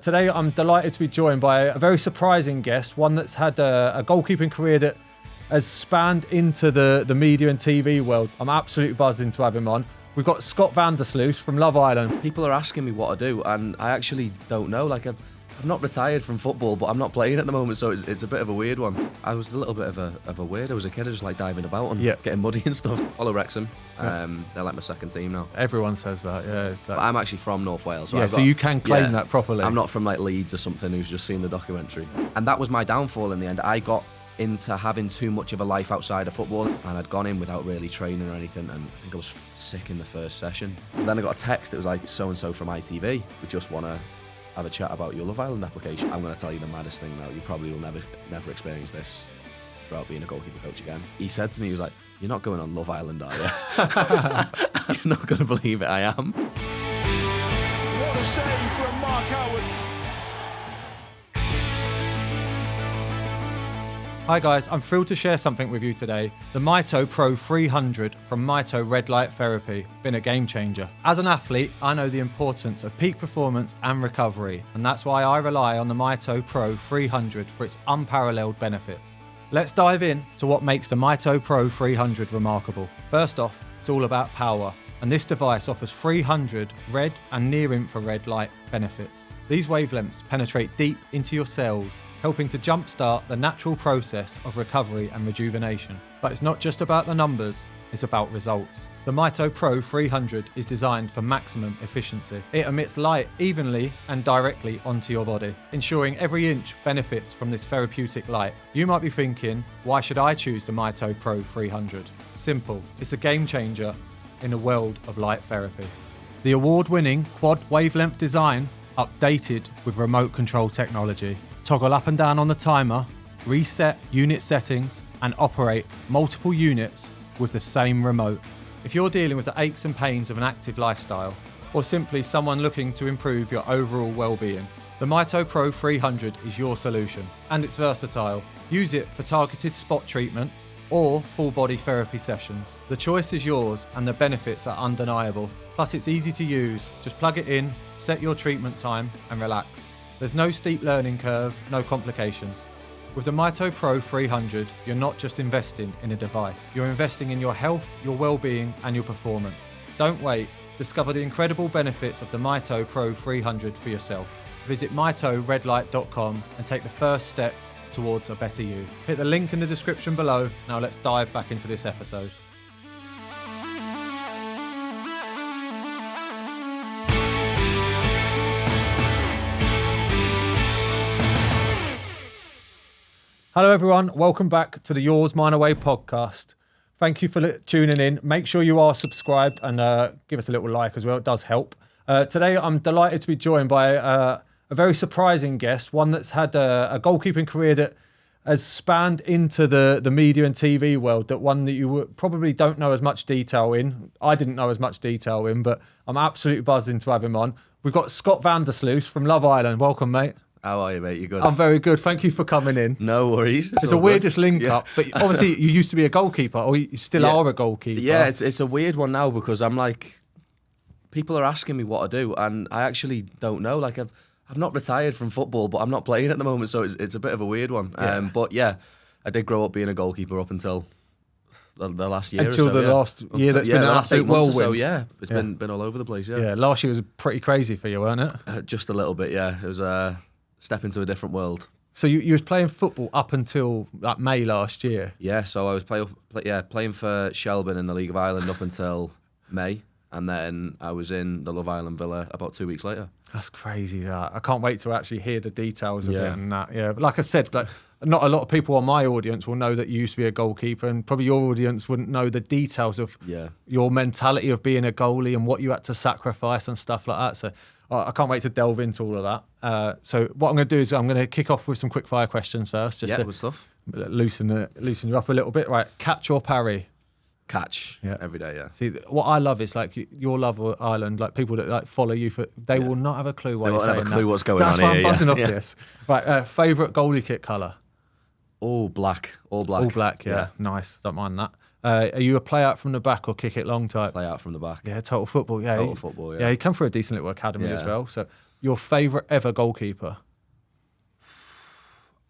Today I'm delighted to be joined by a very surprising guest, one that's had a goalkeeping career that has spanned into the media and TV world. I'm absolutely buzzing to have him on. We've got Scott van der Sluis from Love Island. People are asking me what I do, and I actually don't know. Like, I've not retired from football, but I'm not playing at the moment, so it's a bit of a weird one. I was a little bit of a weirdo as a kid. I just like diving about and getting muddy and stuff. Follow Wrexham. They're like my second team now. Everyone says that, yeah. But I'm actually from North Wales. So so you can claim that properly. I'm not from like Leeds or something who's just seen the documentary. And that was my downfall in the end. I got into having too much of a life outside of football, and I'd gone in without really training or anything, and I think I was sick in the first session. And then I got a text that was like, so-and-so from ITV, we just want to have a chat about your Love Island application. I'm going to tell you the maddest thing now. You probably will never experience this throughout being a goalkeeper coach again. He said to me, he was like, "You're not going on Love Island, are you?" You're not going to believe it, I am. What a save from Mark Howard. Hi guys, I'm thrilled to share something with you today. The Mito Pro 300 from Mito Red Light Therapy. Been a game changer. As an athlete, I know the importance of peak performance and recovery, and that's why I rely on the Mito Pro 300 for its unparalleled benefits. Let's dive in to what makes the Mito Pro 300 remarkable. First off, it's all about power, and this device offers 300 red and near-infrared light benefits. These wavelengths penetrate deep into your cells, helping to jumpstart the natural process of recovery and rejuvenation. But it's not just about the numbers, it's about results. The Mito Pro 300 is designed for maximum efficiency. It emits light evenly and directly onto your body, ensuring every inch benefits from this therapeutic light. You might be thinking, why should I choose the Mito Pro 300? Simple, it's a game changer in the world of light therapy. The award-winning quad wavelength design, updated with remote control technology. Toggle up and down on the timer, reset unit settings, and operate multiple units with the same remote. If you're dealing with the aches and pains of an active lifestyle, or simply someone looking to improve your overall well-being, the Mito Pro 300 is your solution, and it's versatile. Use it for targeted spot treatments or full body therapy sessions. The choice is yours and the benefits are undeniable. Plus it's easy to use. Just plug it in, set your treatment time and relax. There's no steep learning curve, no complications. With the Mito Pro 300, you're not just investing in a device. You're investing in your health, your well-being and your performance. Don't wait. Discover the incredible benefits of the Mito Pro 300 for yourself. Visit mitoredlight.com and take the first step towards a better you. Hit the link in the description below. Now let's dive back into this episode. Hello everyone, welcome back to the Yours Mine Away podcast. Thank you for tuning in. Make sure you are subscribed and give us a little like as well, it does help. Today I'm delighted to be joined by a very surprising guest, one that's had a goalkeeping career that has spanned into the media and TV world, that one that you probably don't know as much detail in. I didn't know as much detail in, but I'm absolutely buzzing to have him on. We've got Scott van der Sluis from Love Island. Welcome, mate. How are you, mate? You good? I'm very good. Thank you for coming in. No worries. It's a weirdest link up, but obviously you used to be a goalkeeper, or you still are a goalkeeper. Yeah, it's a weird one now because I'm like, people are asking me what I do, and I actually don't know. Like, I've not retired from football, but I'm not playing at the moment, so it's a bit of a weird one. But yeah, I did grow up being a goalkeeper up until the last year. Until the last year, that's been an absolute whirlwind. So yeah, it's been all over the place. Yeah, last year was pretty crazy for you, weren't it? Just a little bit. Yeah, it was a step into a different world. So you was playing football up until like May last year. Yeah, so I was playing for Shelburne in the League of Ireland up until May, and then I was in the Love Island Villa about 2 weeks later. That's crazy. That I can't wait to actually hear the details of it and that. Yeah, but like I said, like not a lot of people on my audience will know that you used to be a goalkeeper, and probably your audience wouldn't know the details of your mentality of being a goalie and what you had to sacrifice and stuff like that. So I can't wait to delve into all of that. So what I'm going to do is I'm going to kick off with some quick fire questions first, just to good stuff. loosen you up a little bit. Right, catch or parry? Catch every day. Yeah. See, what I love is like your Love Island, like people that like follow you they will not have a clue why you're saying that. They won't have a clue what's going That's on why here. I'm buzzing off this. Right, favourite goalie kit colour? All black. All black. All black. Yeah. Nice. Don't mind that. Are you a play out from the back or kick it long type? Play out from the back. Yeah, total football. Yeah, Total football. Yeah. Yeah, you come through a decent little academy as well. So your favourite ever goalkeeper?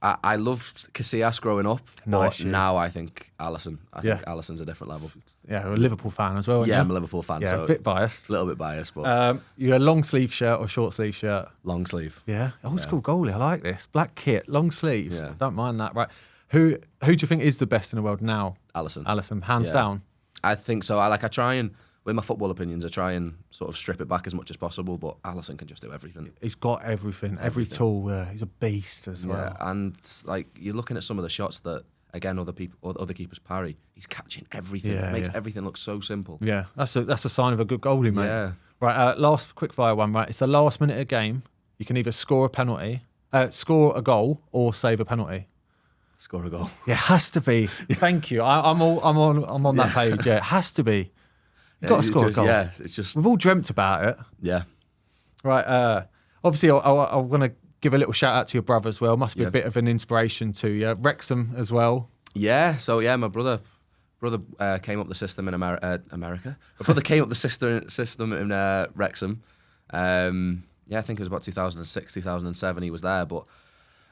I loved Casillas growing up, Nice, but yeah. now I think Alisson. I think Yeah. Alisson's a different level. Yeah, you're a Liverpool fan as well, aren't Yeah, you? I'm a Liverpool fan, Yeah, so a bit biased. a little bit biased, but You're a long sleeve shirt or short sleeve shirt? long sleeve. Yeah, old school goalie. I like this. Black kit, long sleeves. Yeah. Don't mind that. Right. Who do you think is the best in the world now? Alisson. Alisson, hands Yeah. down. I think so. I try and, with my football opinions, I try and sort of strip it back as much as possible, but Alisson can just do everything. He's got everything, every tool. He's a beast as well. Yeah, and like you're looking at some of the shots that, again, other keepers parry. He's catching everything. Yeah, It makes yeah. everything look so simple. Yeah, that's a sign of a good goalie, mate. Yeah. Right, last quick fire one. Right, it's the last minute of a game. You can either score a penalty, score a goal, or save a penalty. Score a goal. Yeah, it has to be. Thank you. I'm on that page. Yeah, it has to be. You've got to score a goal. Yeah, it's just, We've all dreamt about it. yeah. Right. Obviously, I want to give a little shout out to your brother as well. Must be Yeah. a bit of an inspiration to you. Wrexham as well. Yeah, so yeah, my brother came up the system in America. My brother came up the system in Wrexham. Yeah, I think it was about 2006, 2007 he was there, but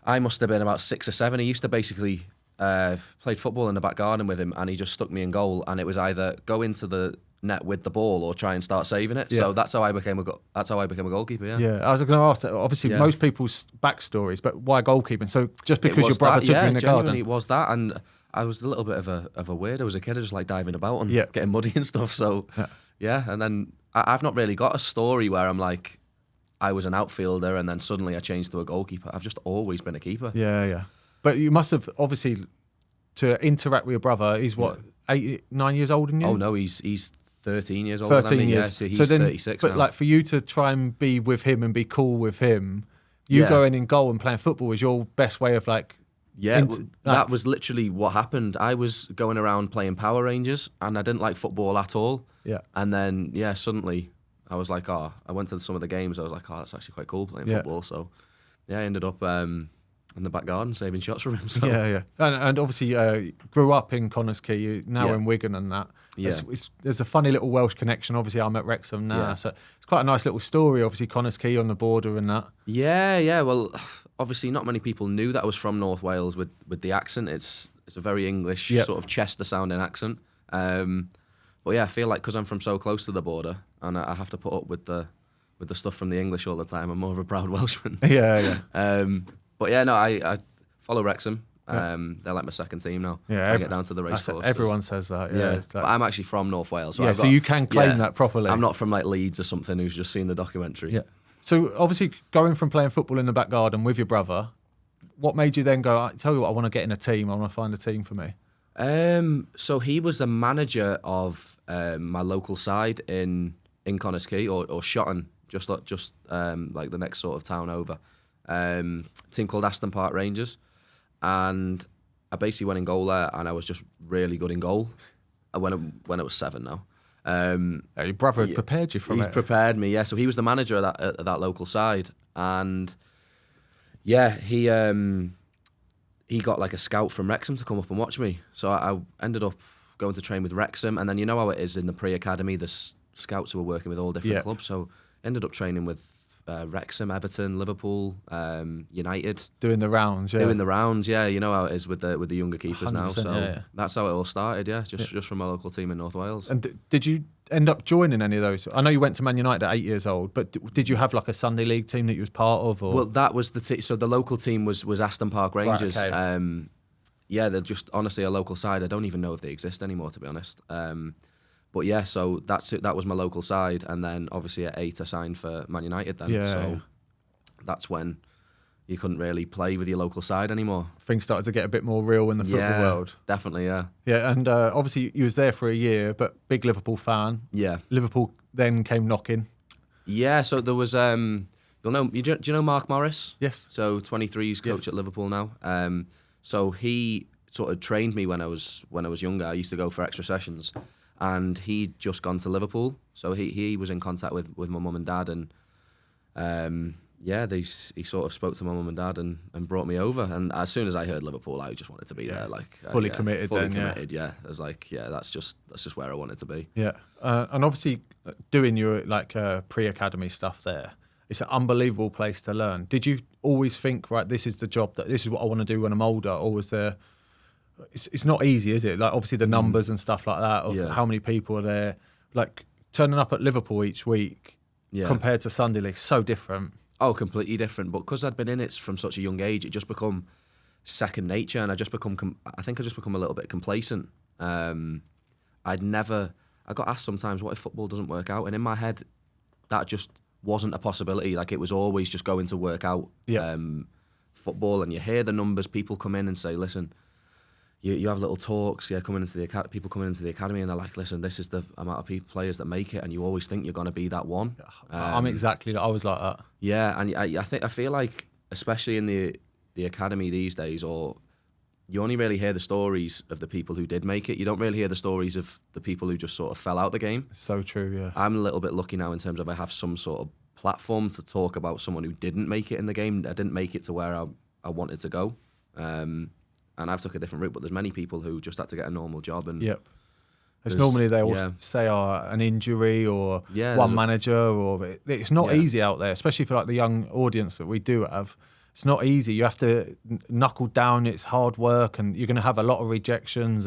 I must have been about 6 or 7. He used to basically played football in the back garden with him, and he just stuck me in goal, and it was either go into the net with the ball or try and start saving it. Yeah. So that's how I became a goalkeeper. Yeah. Yeah, I was going to ask that. Obviously, Yeah. most people's backstories, but why goalkeeping? So just because It your was brother that, took yeah, you in the genuinely garden. it was that, and I was a little bit of a weirdo as a kid. I just like diving about and Yeah. getting muddy and stuff. So yeah, and then I've not really got a story where I'm like, I was an outfielder and then suddenly I changed to a goalkeeper. I've just always been a keeper. Yeah. But you must have obviously to interact with your brother. He's what 8, 9 years older than you. Oh no, he's 13 years older 13 than me. years. Yeah, so he's then, 36 but now. like for you to try and be with him and be cool with him, you Yeah. going in goal and playing football was your best way of like. Yeah, into- that like- was literally what happened. I was going around playing Power Rangers and I didn't like football at all. Yeah. And then, yeah, suddenly I was like, I went to some of the games. I was like, that's actually quite cool playing Yeah. football. So, yeah, I ended up in the back garden saving shots for him. So. Yeah. And obviously grew up in Connors Quay, you now Yeah. in Wigan and that. Yeah. There's a funny little Welsh connection. Obviously, I'm at Wrexham now, Yeah. so it's quite a nice little story. Obviously, Connors Quay on the border and that. Yeah. Well, obviously, not many people knew that I was from North Wales with the accent. It's a very English Yep. sort of Chester sounding accent. But yeah, I feel like because I'm from so close to the border and I have to put up with the stuff from the English all the time, I'm more of a proud Welshman. Yeah. But yeah, no, I follow Wrexham. They're like my second team now. Yeah, I get down to the race course. Everyone says that. Yeah, it's But like- I'm actually from North Wales. So Yeah, I've so got- you can claim that properly. I'm not from like Leeds or something who's just seen the documentary. Yeah. So obviously, going from playing football in the back garden with your brother, what made you then go? I tell you what, I want to get in a team. I want to find a team for me. So he was the manager of my local side in Connors Quay or Shotton, just like the next sort of town over. A team called Aston Park Rangers, and I basically went in goal there, and I was just really good in goal. When it was 7 now. Your brother had prepared you from He's it. prepared me, yeah. So he was the manager of that local side, and yeah, he got like a scout from Wrexham to come up and watch me. So I ended up going to train with Wrexham, and then you know how it is in the pre-academy, there's scouts who are working with all different clubs. So ended up training with Wrexham, Everton, Liverpool, United. Doing the rounds, yeah. Doing the rounds, yeah. You know how it is with the younger keepers now. 100%, So yeah. that's how it all started, yeah. Just from my local team in North Wales. And did you end up joining any of those? I know you went to Man United at 8 years old, but did you have like a Sunday League team that you was part of? Or? Well, that was so the local team was Aston Park Rangers. Right, okay. Yeah, they're just honestly a local side. I don't even know if they exist anymore, to be honest. But yeah, so that was my local side, and then obviously at 8 I signed for Man United then. Yeah, so yeah. that's when you couldn't really play with your local side anymore. Things started to get a bit more real in the football world. Definitely, yeah. Yeah, and obviously you was there for a year, but big Liverpool fan. Yeah. Liverpool then came knocking. Yeah, so there was do you know Mark Morris? Yes. So 23's coach Yes. at Liverpool now. So he sort of trained me when I was younger. I used to go for extra sessions, and he'd just gone to Liverpool. So he was in contact with my mum and dad, and he sort of spoke to my mum and dad and brought me over. And as soon as I heard Liverpool, I just wanted to be there. Like Fully committed Fully then, yeah. committed, yeah. I was like, yeah, that's just where I wanted to be. Yeah, and obviously doing your like pre-academy stuff there. it's an unbelievable place to learn. Did you always think, right, this is the job, that this is what I want to do when I'm older, or was there? It's not easy, is it? Like obviously the numbers and stuff like that of how many people are there. Like turning up at Liverpool each week compared to Sunday League, so different. Oh, completely different. But because I'd been in it from such a young age, it just become second nature, and I just become a little bit complacent. I got asked sometimes, what if football doesn't work out? And in my head, that just wasn't a possibility. Like it was always just going to work out football. And you hear the numbers, people come in and say, listen, you have little talks, people coming into the academy, and they're like, listen, this is the amount of players that make it, and you always think you're going to be that one. I was like that. Yeah, and I feel like, especially in the academy these days, or you only really hear the stories of the people who did make it. You don't really hear the stories of the people who just sort of fell out the game. So true, yeah. I'm a little bit lucky now in terms of I have some sort of platform to talk about someone who didn't make it in the game. I didn't make it to where I wanted to go. And I've took a different route, but there's many people who just had to get a normal job. And it's normally they all say an injury or one manager, or it's not easy out there, especially for like the young audience that we do have. It's not easy. You have to knuckle down. It's hard work, and you're going to have a lot of rejections.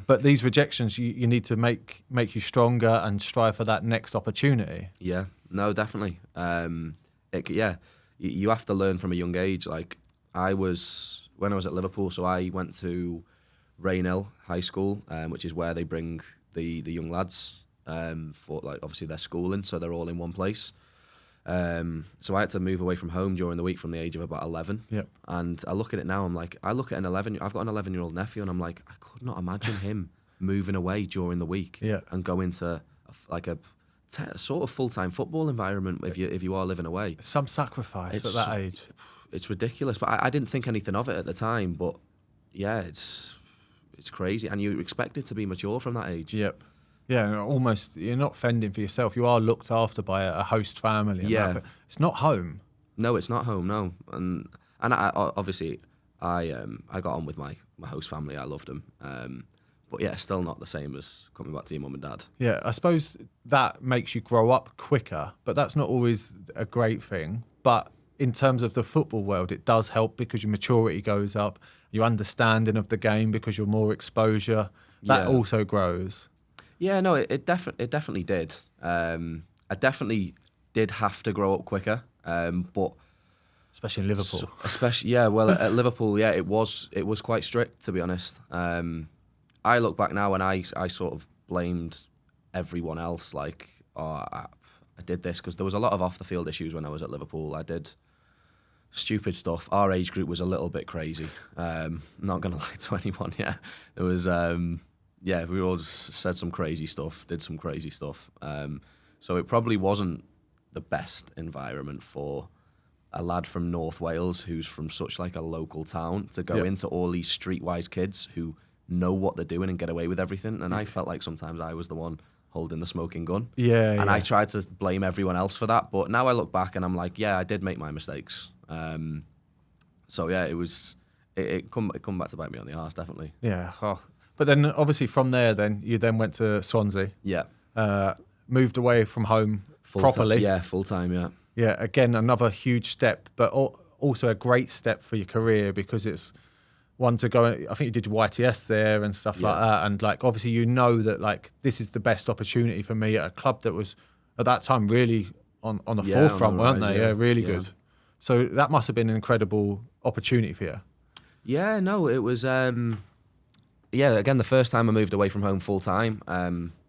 But these rejections, you need to make you stronger and strive for that next opportunity. Yeah, no, definitely. You have to learn from a young age. Like when I was at Liverpool, so I went to Raynell High School, which is where they bring the young lads for like obviously their schooling, so they're all in one place. So I had to move away from home during the week from the age of about 11. Yep. And I look at it now, I look at I've got an 11-year-old nephew, and I'm like, I could not imagine him moving away during the week and go into a sort of full-time football environment if you are living away. Some sacrifice at that age. It's ridiculous, but I didn't think anything of it at the time. But yeah, it's crazy, and you expect it to be mature from that age. Yep. Yeah, almost. You're not fending for yourself. You are looked after by a host family. Yeah, but it's not home. No, it's not home. No, and I obviously I got on with my host family. I loved them. But yeah, still not the same as coming back to your mum and dad. Yeah, I suppose that makes you grow up quicker, but that's not always a great thing. But in terms of the football world, it does help because your maturity goes up, your understanding of the game because you're more exposure. That also grows. Yeah, no, it definitely did. I definitely did have to grow up quicker, but especially in Liverpool. At Liverpool, it was quite strict, to be honest. I look back now and I sort of blamed everyone else, like, I did this because there was a lot of off the field issues when I was at Liverpool. I did stupid stuff. Our age group was a little bit crazy. Not gonna lie to anyone. Yeah, there was. We all just said some crazy stuff, did some crazy stuff. So it probably wasn't the best environment for a lad from North Wales who's from such like a local town to go into all these streetwise kids who know what they're doing and get away with everything. And I felt like sometimes I was the one holding the smoking gun. I tried to blame everyone else for that. But now I look back and I'm like, I did make my mistakes. It come back to bite me on the arse, definitely. Yeah. Oh. But then obviously from there, you went to Swansea. Yeah. Moved away from home properly. Full time, yeah. Yeah, again, another huge step, but also a great step for your career because it's one to go. I think you did YTS there and stuff like that. And like, obviously, you know that like this is the best opportunity for me at a club that was at that time really on the forefront, weren't they? Yeah, really good. So that must have been an incredible opportunity for you. Yeah, no, it was. Again, the first time I moved away from home full time,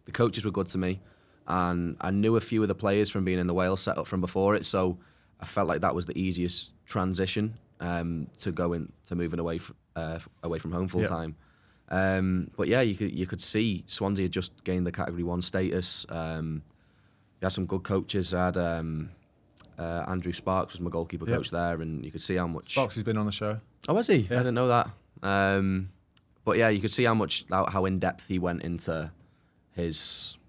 the coaches were good to me, and I knew a few of the players from being in the Wales setup from before it, so I felt like that was the easiest transition to moving away from home full time. But yeah, you could see Swansea had just gained the Category 1 status. We had some good coaches. I had Andrew Sparks was my goalkeeper coach there, and you could see how much. Sparks has been on the show. Oh, has he? Yeah. I didn't know that. But yeah, you could see how in depth he went into his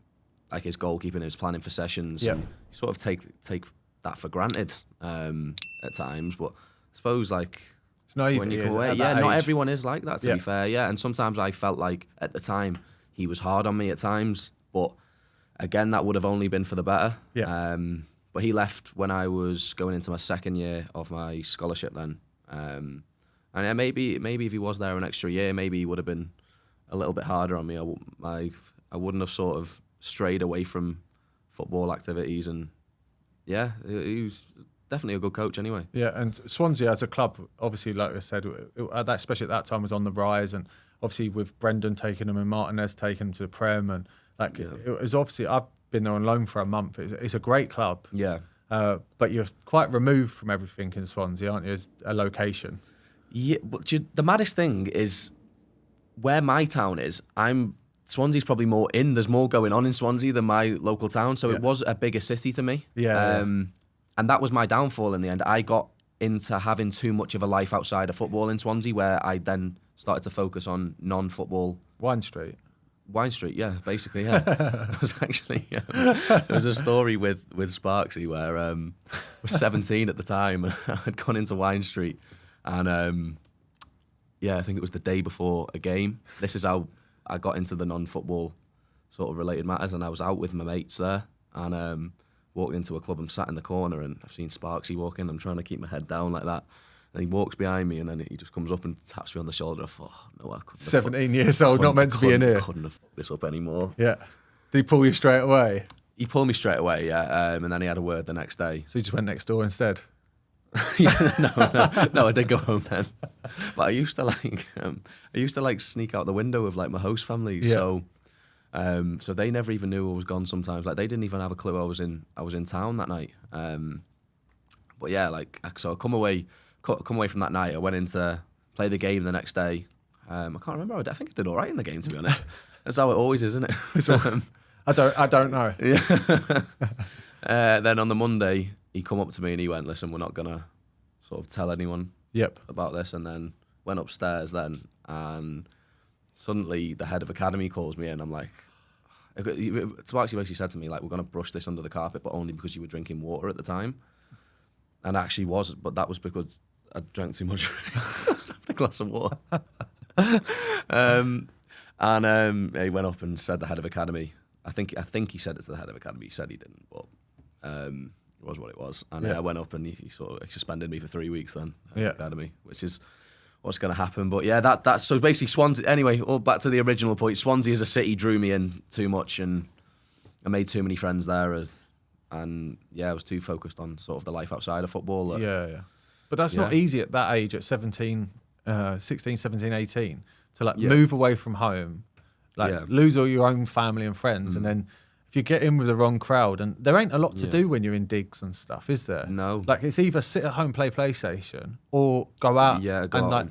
goalkeeping, his planning for sessions. Yeah. You sort of take that for granted at times, but I suppose like it's naive when you come away, not everyone is like that. To be fair, and sometimes I felt like at the time he was hard on me at times, but again, that would have only been for the better. But he left when I was going into my second year of my scholarship then. And yeah, maybe if he was there an extra year, maybe he would have been a little bit harder on me. I wouldn't have sort of strayed away from football activities. And yeah, he was definitely a good coach anyway. Yeah, and Swansea as a club, obviously, like I said, especially at that time, was on the rise. And obviously with Brendan taking them and Martinez taking them to the Prem. And it was obviously, I've been there on loan for a month. It's a great club. Yeah. But you're quite removed from everything in Swansea, aren't you, as a location? Yeah, but the maddest thing is where my town is, Swansea's probably more in. There's more going on in Swansea than my local town, so it was a bigger city to me. And that was my downfall in the end. I got into having too much of a life outside of football in Swansea, where I then started to focus on non-football. Wine Street, yeah, basically, yeah. There was actually there was a story with Sparksy where I was 17 at the time. I had gone into Wine Street, and I think it was the day before a game. This is how I got into the non-football sort of related matters, and I was out with my mates there, and walked into a club. I'm sat in the corner, and I've seen Sparksy walk in. I'm trying to keep my head down like that. And he walks behind me, and then he just comes up and taps me on the shoulder. I thought, no, I couldn't. 17 years old, not meant to be in here. Couldn't have fucked this up anymore. Yeah. Did he pull you straight away? He pulled me straight away, yeah. And then he had a word the next day. So you just went next door instead? No, I did go home then. But I used to sneak out the window of like my host families. Yeah. So they never even knew I was gone sometimes. Like they didn't even have a clue I was in town that night. But yeah, so I come away from that night. I went in to play the game the next day. I can't remember. I think I did all right in the game, to be honest. That's how it always is, isn't it? I don't know. Yeah. Then on the Monday, he come up to me and he went, "Listen, we're not gonna sort of tell anyone about this." And then went upstairs then, and suddenly the head of academy calls me in. I'm like, Sparksy basically said to me, like, "We're gonna brush this under the carpet, but only because you were drinking water at the time." And actually was, but that was because I drank too much. I was having a glass of water. He went up and said the head of academy. I think he said it to the head of academy. He said he didn't, but it was what it was. And I went up and he sort of suspended me for 3 weeks then at the academy, which is what's going to happen. But yeah, that's so basically Swansea. Anyway, all back to the original point. Swansea as a city drew me in too much, and I made too many friends there. And yeah, I was too focused on sort of the life outside of football. But that's not easy at that age, at 16, 17, 18, to move away from home, lose all your own family and friends, and then if you get in with the wrong crowd, and there ain't a lot to do when you're in digs and stuff, is there? No. Like it's either sit at home, play PlayStation, or go out. Like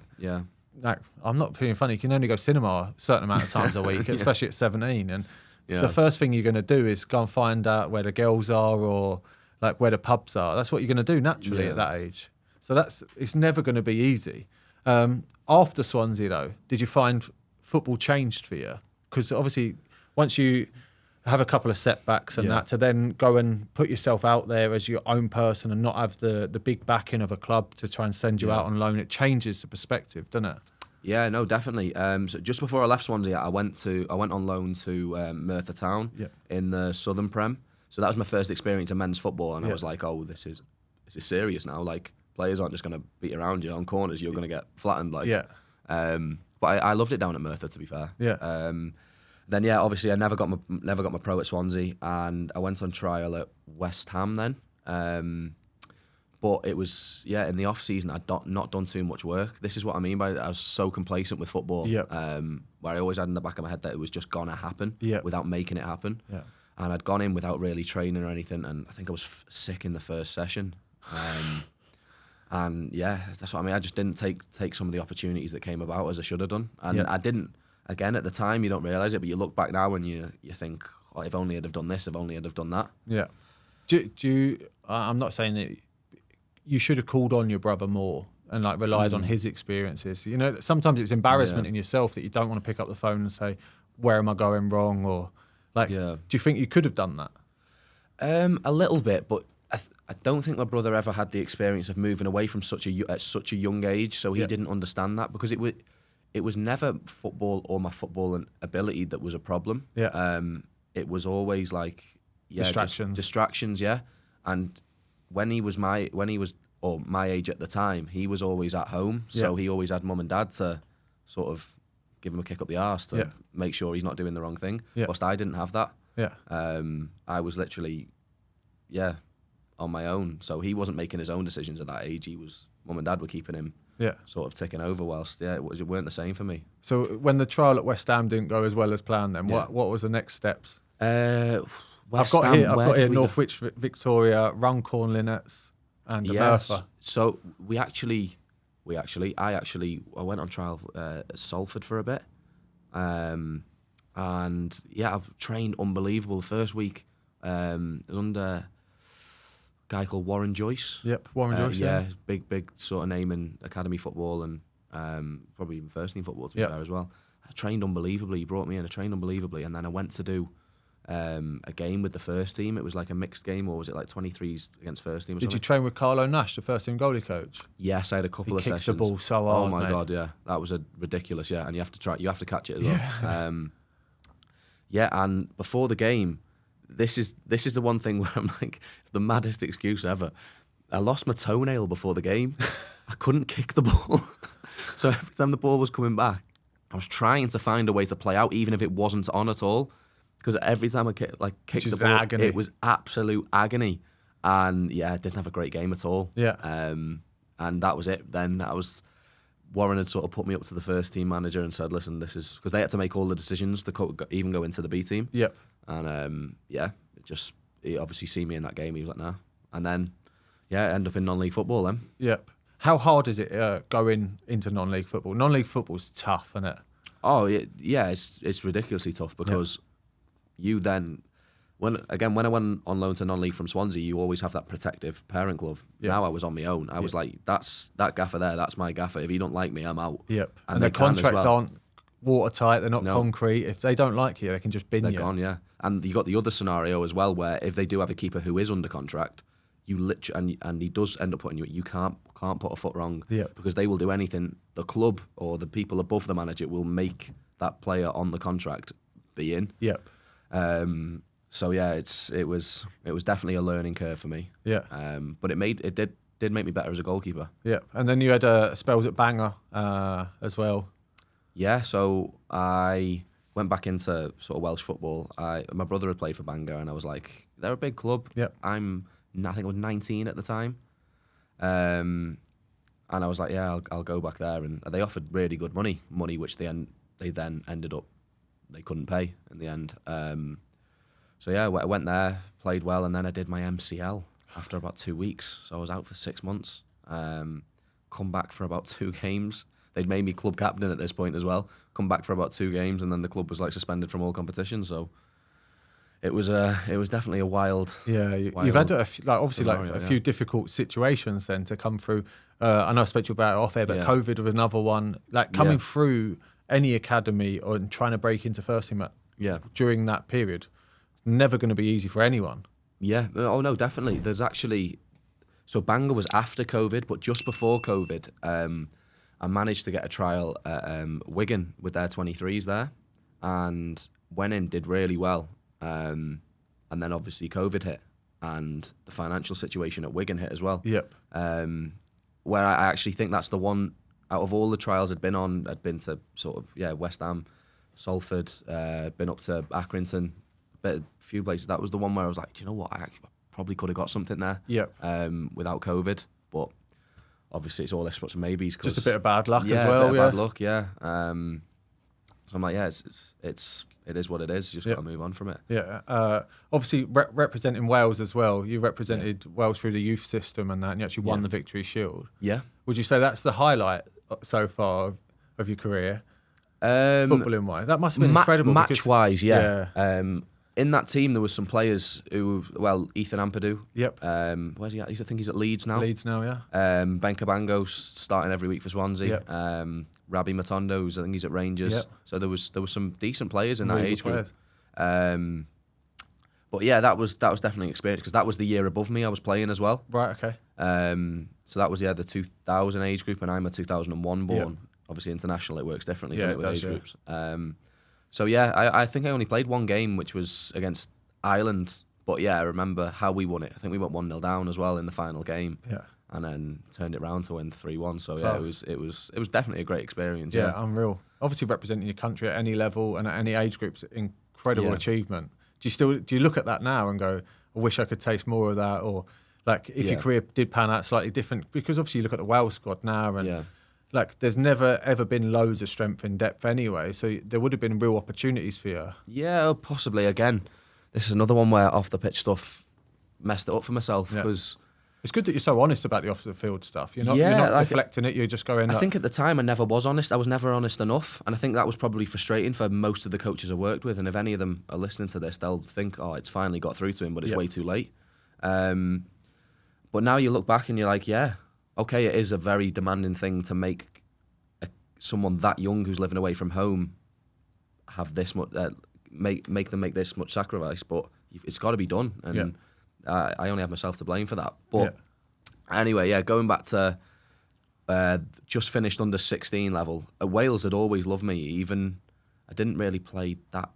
I'm not being funny. You can only go cinema a certain amount of times a week, especially at 17, and the first thing you're going to do is go and find out where the girls are or like where the pubs are. That's what you're going to do naturally at that age. So it's never going to be easy. After Swansea, though, did you find football changed for you? Because obviously, once you have a couple of setbacks and that, to then go and put yourself out there as your own person and not have the big backing of a club to try and send you out on loan, it changes the perspective, doesn't it? Yeah, no, definitely. So just before I left Swansea, I went on loan to Merthyr Town in the Southern Prem. So that was my first experience in men's football, and I was like, "Oh, this is serious now. Like players aren't just going to beat around you on corners. You're going to get flattened." But I loved it down at Merthyr, to be fair. Then obviously I never got my pro at Swansea, and I went on trial at West Ham then. But it was, in the off-season, I'd not done too much work. This is what I mean by I was so complacent with football, where I always had in the back of my head that it was just going to happen without making it happen. And I'd gone in without really training or anything, and I think I was sick in the first session. And that's what I mean. I just didn't take some of the opportunities that came about as I should have done. And I didn't, again, at the time, you don't realise it, but you look back now and you think, "Oh, if only I'd have done this, if only I'd have done that." Yeah. Do you, I'm not saying that you should have called on your brother more and relied on his experiences. You know, sometimes it's embarrassment in yourself that you don't want to pick up the phone and say, "Where am I going wrong?" Or do you think you could have done that? A little bit, but I don't think my brother ever had the experience of moving away from at such a young age, so he didn't understand that, because it was never football or my footballing ability that was a problem. It was always distractions. And when he was my age at the time, he was always at home, so he always had mum and dad to sort of give him a kick up the arse to make sure he's not doing the wrong thing. Whilst I didn't have that. I was literally, on my own. So he wasn't making his own decisions at that age. Mum and dad were keeping him sort of ticking over whilst, it weren't the same for me. So when the trial at West Ham didn't go as well as planned then, what was the next steps? I've got here Northwich, Victoria, Runcorn, Linnets and Merthyr. So I went on trial at Salford for a bit. And I've trained unbelievable. The first week it was under a guy called Warren Joyce. Yep, Warren Joyce. Big sort of name in academy football and probably even first team football to be fair as well. I trained unbelievably. He brought me in. I trained unbelievably, and then I went to do a game with the first team. It was like a mixed game, or was it like 23s against first team? Did you train with Carlo Nash, the first team goalie coach? Yes, I had a couple of sessions. He kicks the ball so hard. Oh my mate. God, yeah, that was ridiculous. Yeah, and you have to catch it as well. And before the game, this is the one thing where I'm like, it's the maddest excuse ever. I lost my toenail before the game. I couldn't kick the ball, so every time the ball was coming back, I was trying to find a way to play out, even if it wasn't on at all. Because every time I kicked the ball, agony. It was absolute agony. And I didn't have a great game at all. Yeah. And that was it. Then Warren had sort of put me up to the first team manager and said, listen, this is, because they had to make all the decisions to even go into the B team. Yep. And he obviously see me in that game. He was like, nah. And then, end up in non-league football then. Yep. How hard is it going into non-league football? Non-league football's tough, isn't it? Oh, it's ridiculously tough because you then, when I went on loan to non-league from Swansea, you always have that protective parent glove. Now I was on my own. I was like, that's that gaffer there, that's my gaffer. If you don't like me, I'm out. Yep. And the contracts aren't watertight, they're not concrete. If they don't like you, they can just bin you. They're gone, yeah. And you got the other scenario as well, where if they do have a keeper who is under contract, you literally, and he does end up putting you can't put a foot wrong, because they will do anything. The club or the people above the manager will make that player on the contract be in. Yep. So it was definitely a learning curve for me. Yeah. But it did make me better as a goalkeeper. Yeah. And then you had spells at Bangor as well. Yeah. So I went back into sort of Welsh football. My brother had played for Bangor, and I was like, they're a big club. Yep. I think I was 19 at the time. And I was like, I'll go back there. And they offered really good money which they then ended up, they couldn't pay in the end. I went there, played well, and then I did my MCL after about 2 weeks. So I was out for 6 months. Come back for about 2 games. They'd made me club captain at this point as well. Come back for about 2 games, and then the club was like suspended from all competition. So it was definitely a wild. Yeah, you've had a few difficult situations then to come through. I know I spoke to you about it off air, but COVID was another one. Like coming through any academy and trying to break into first team during that period, never going to be easy for anyone. Yeah. Oh no, definitely. There's actually, so Bangor was after COVID, but just before COVID, I managed to get a trial at Wigan with their 23s there, and went in, did really well. And then obviously COVID hit, and the financial situation at Wigan hit as well. Yep. Where I actually think that's the one out of all the trials I'd been to sort of West Ham, Salford, been up to Accrington, a few places. That was the one where I was like, do you know what? I actually probably could have got something there. Yep. Without COVID, but obviously it's all ifs, buts and maybes. Just a bit of bad luck as well. Yeah, a bit of bad luck. Yeah. So I'm like, it is what it is. You just got to move on from it. Yeah. Obviously, representing Wales as well. You represented Wales through the youth system and that, and you actually won the Victory Shield. Yeah. Would you say that's the highlight so far of your career, footballing wise? That must have been incredible. Match wise, yeah. In that team, there was some players who, Ethan Ampadu. Yep. Where's he at? I think he's at Leeds now. Yeah. Ben Cabango starting every week for Swansea. Yep. Rabbi Matondo, I think he's at Rangers. Yep. So there was some decent players in that age group. Players. But yeah, that was definitely an experience, because that was the year above me I was playing as well. Right. Okay. So that was the 2000 age group, and I'm a 2001 born. Yep. Obviously, international it works differently it with does, age groups. So yeah, I think I only played one game, which was against Ireland. But yeah, I remember how we won it. I think we went 1-0 down as well in the final game. Yeah. And then turned it round to win 3-1. So Class. yeah, it was definitely a great experience. Yeah, unreal. Obviously representing your country at any level and at any age groups, incredible achievement. Do you look at that now and go, I wish I could taste more of that, or like if your career did pan out slightly different? Because obviously you look at the Welsh squad now and like there's never ever been loads of strength in depth anyway, so there would have been real opportunities for you. Yeah, possibly. Again, this is another one where off the pitch stuff messed it up for myself because it's good that you're so honest about the off the field stuff. You're not deflecting it. You're just going. I think at the time I never was honest. I was never honest enough, and I think that was probably frustrating for most of the coaches I worked with. And if any of them are listening to this, they'll think, "Oh, it's finally got through to him," but it's way too late. But now you look back and you're like, "Yeah, okay, it is a very demanding thing to make someone that young who's living away from home have this much, make them make this much sacrifice, but it's got to be done." And I only have myself to blame for that. But anyway, going back to just finished under 16 level. Wales had always loved me. Even I didn't really play that.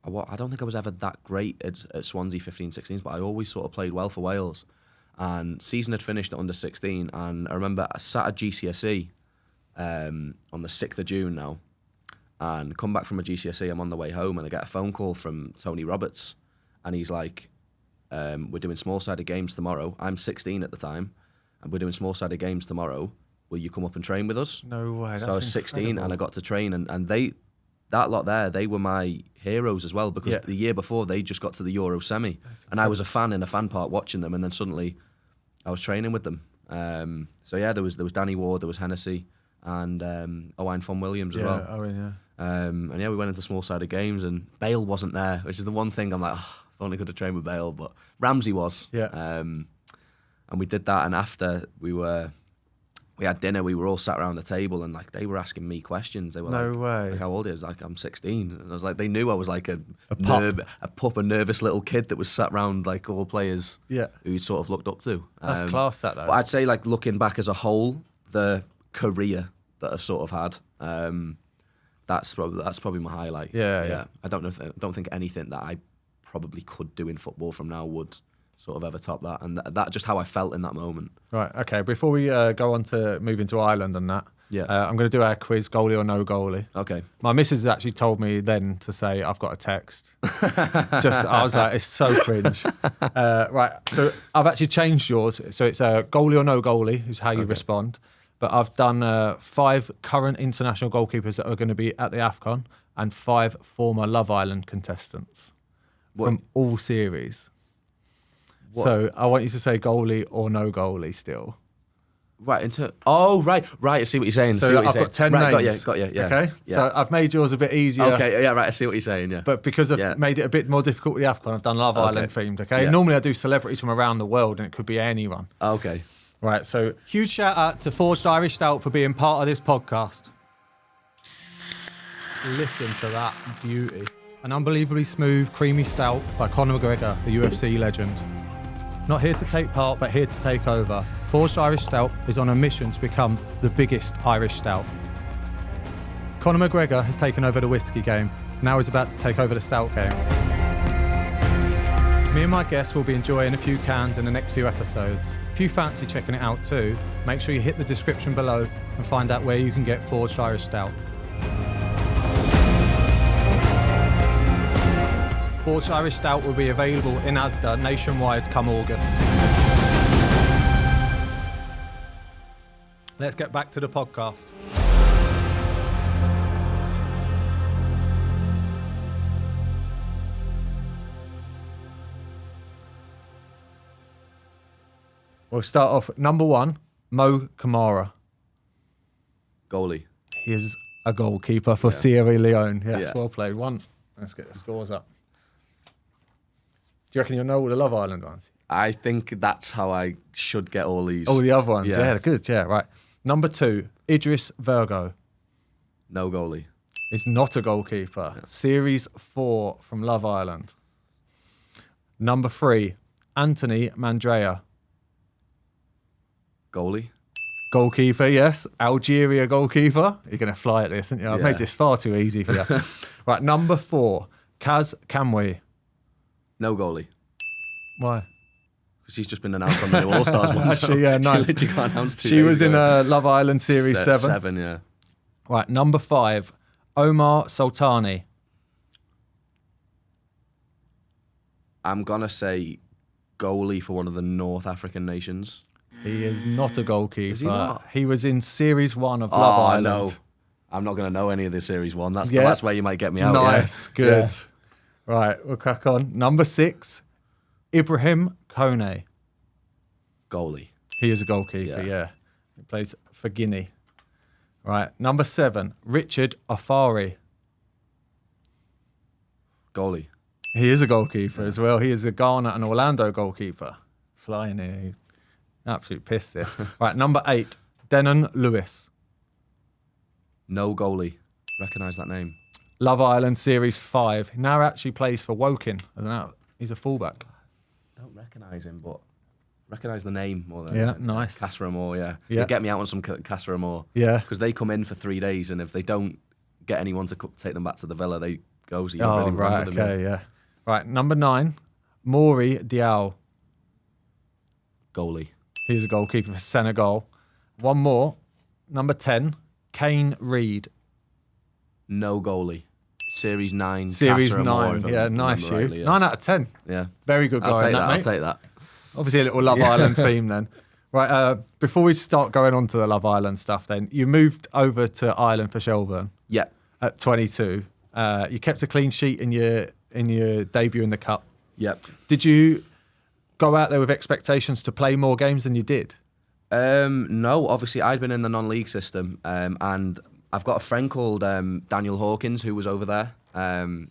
I don't think I was ever that great at Swansea 15-16s, but I always sort of played well for Wales. And season had finished at under 16, and I remember I sat at GCSE on the 6th of June now, and come back from a GCSE. I'm on the way home, and I get a phone call from Tony Roberts, and he's like, we're doing small-sided games tomorrow. I'm 16 at the time, and we're doing small-sided games tomorrow. Will you come up and train with us? No way. So I was 16 and I got to train, and that lot there, they were my heroes as well, because the year before they just got to the Euro semi, and I was a fan in a fan park watching them, and then suddenly I was training with them. So yeah, there was Danny Ward, there was Hennessy, and Owain Fon Williams as well. Owen, and we went into small-sided games, and Bale wasn't there, which is the one thing I'm like, if only could have trained with Bale, but Ramsey was. And we did that, and after we had dinner, we were all sat around the table, and like they were asking me questions. They were like, how old is? Like, I'm 16, and I was like, they knew I was like a nervous little kid that was sat around like all players who you sort of looked up to. That's class, that though. But I'd say, like, looking back as a whole, the career that I've sort of had, that's probably my highlight. I don't think anything that I probably could do in football from now would sort of ever top that, and that just how I felt in that moment. Right, okay. Before we go on to moving to Ireland and that, I'm going to do our quiz, goalie or no goalie. Okay. My missus actually told me then to say I've got a text. I was like, it's so cringe. Right, so I've actually changed yours. So it's goalie or no goalie is how you respond. But I've done 5 current international goalkeepers that are going to be at the AFCON and 5 former Love Island contestants from all series. What? So I want you to say goalie or no goalie still. Right, right. I see what you're saying. So I've got 10 names. Got you, yeah. Okay, so I've made yours a bit easier. Okay, yeah, right, I see what you're saying, yeah. But because I've made it a bit more difficult with the AFCON, I've done Love Island themed, okay? Yeah. Normally I do celebrities from around the world, and it could be anyone. Okay. Right, so huge shout out to Forged Irish Stout for being part of this podcast. Listen to that beauty. An unbelievably smooth, creamy stout by Conor McGregor, the UFC legend. Not here to take part, but here to take over. Forged Irish Stout is on a mission to become the biggest Irish stout. Conor McGregor has taken over the whiskey game. Now he's about to take over the stout game. Me and my guests will be enjoying a few cans in the next few episodes. If you fancy checking it out too, make sure you hit the description below and find out where you can get Forged Irish Stout. Forged Irish Stout will be available in Asda nationwide come August. Let's get back to the podcast. We'll start off number 1, Mo Kamara. Goalie. He is a goalkeeper for Sierra Leone. Yes, well played. 1. Let's get the scores up. Do you reckon you'll know all the Love Island ones? I think that's how I should get all these. All the other ones, yeah good, right. Number 2, Idris Virgo. No goalie. Is not a goalkeeper. Yeah. Series 4 from Love Island. Number 3, Anthony Mandrea. Goalie. Goalkeeper, yes. Algeria goalkeeper. You're going to fly at this, aren't you? I've made this far too easy for you. Right, number 4, Kaz Kamwe. No goalie. Why? She's just been announced on the new All Stars one. Actually, yeah, nice. She literally got announced 2 She days was in ago. Love Island Series 7. 7, yeah. Right, number 5, Omar Sultani. I'm going to say goalie for one of the North African nations. He is not a goalkeeper. Is he not? He was in Series 1 of Love Island. No. I'm not going to know any of the Series 1. That's where you might get me out. Nice, yeah. good. Yeah. Right, we'll crack on. Number 6, Ibrahim Kone. Goalie. He is a goalkeeper, yeah. He plays for Guinea. Right, number 7, Richard Afari. Goalie. He is a goalkeeper as well. He is a Ghana and Orlando goalkeeper. Flying here. Absolute piss this. Right, number 8, Denon Lewis. No goalie. Recognise that name. Love Island Series 5. He now actually plays for Woking. He's a fullback. Don't recognise him, but recognise the name more than nice. Casper Moore, yeah. Yeah. They get me out on some Casper Moore. Yeah. Because they come in for 3 days, and if they don't get anyone to take them back to the villa, they go. So you Oh, really right, run with them, okay, yeah. Right, number 9, Maury Diaw. Goalie. He was a goalkeeper for Senegal. One more, number 10, Kane Reid. No goalie. Series 9. Series Casper Moore, 9, if I yeah, remember nice you. rightly, yeah. 9 out of 10. Yeah. Very good guy I'll take in that. that, mate. I'll take that. Obviously a little Love Island theme then. Right, before we start going on to the Love Island stuff then, you moved over to Ireland for Shelburne Yeah. at 22. You kept a clean sheet in your debut in the Cup. Yep. Did you go out there with expectations to play more games than you did? No, obviously I'd been in the non-league system, and I've got a friend called Daniel Hawkins who was over there.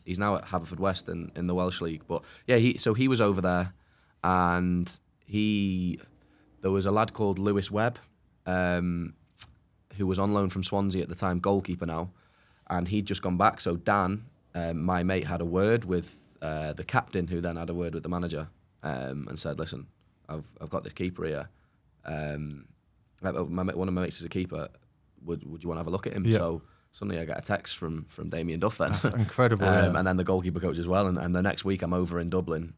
He's now at Haverfordwest in the Welsh League, but yeah, he was over there, and there was a lad called Lewis Webb, who was on loan from Swansea at the time, goalkeeper now, and he'd just gone back. So Dan, my mate, had a word with the captain, who then had a word with the manager, and said, "Listen, I've got this keeper here. One of my mates is a keeper. Would you want to have a look at him?" Yeah. So suddenly I get a text from Damien Duff then. That's incredible. Yeah. And then the goalkeeper coach as well. And the next week I'm over in Dublin,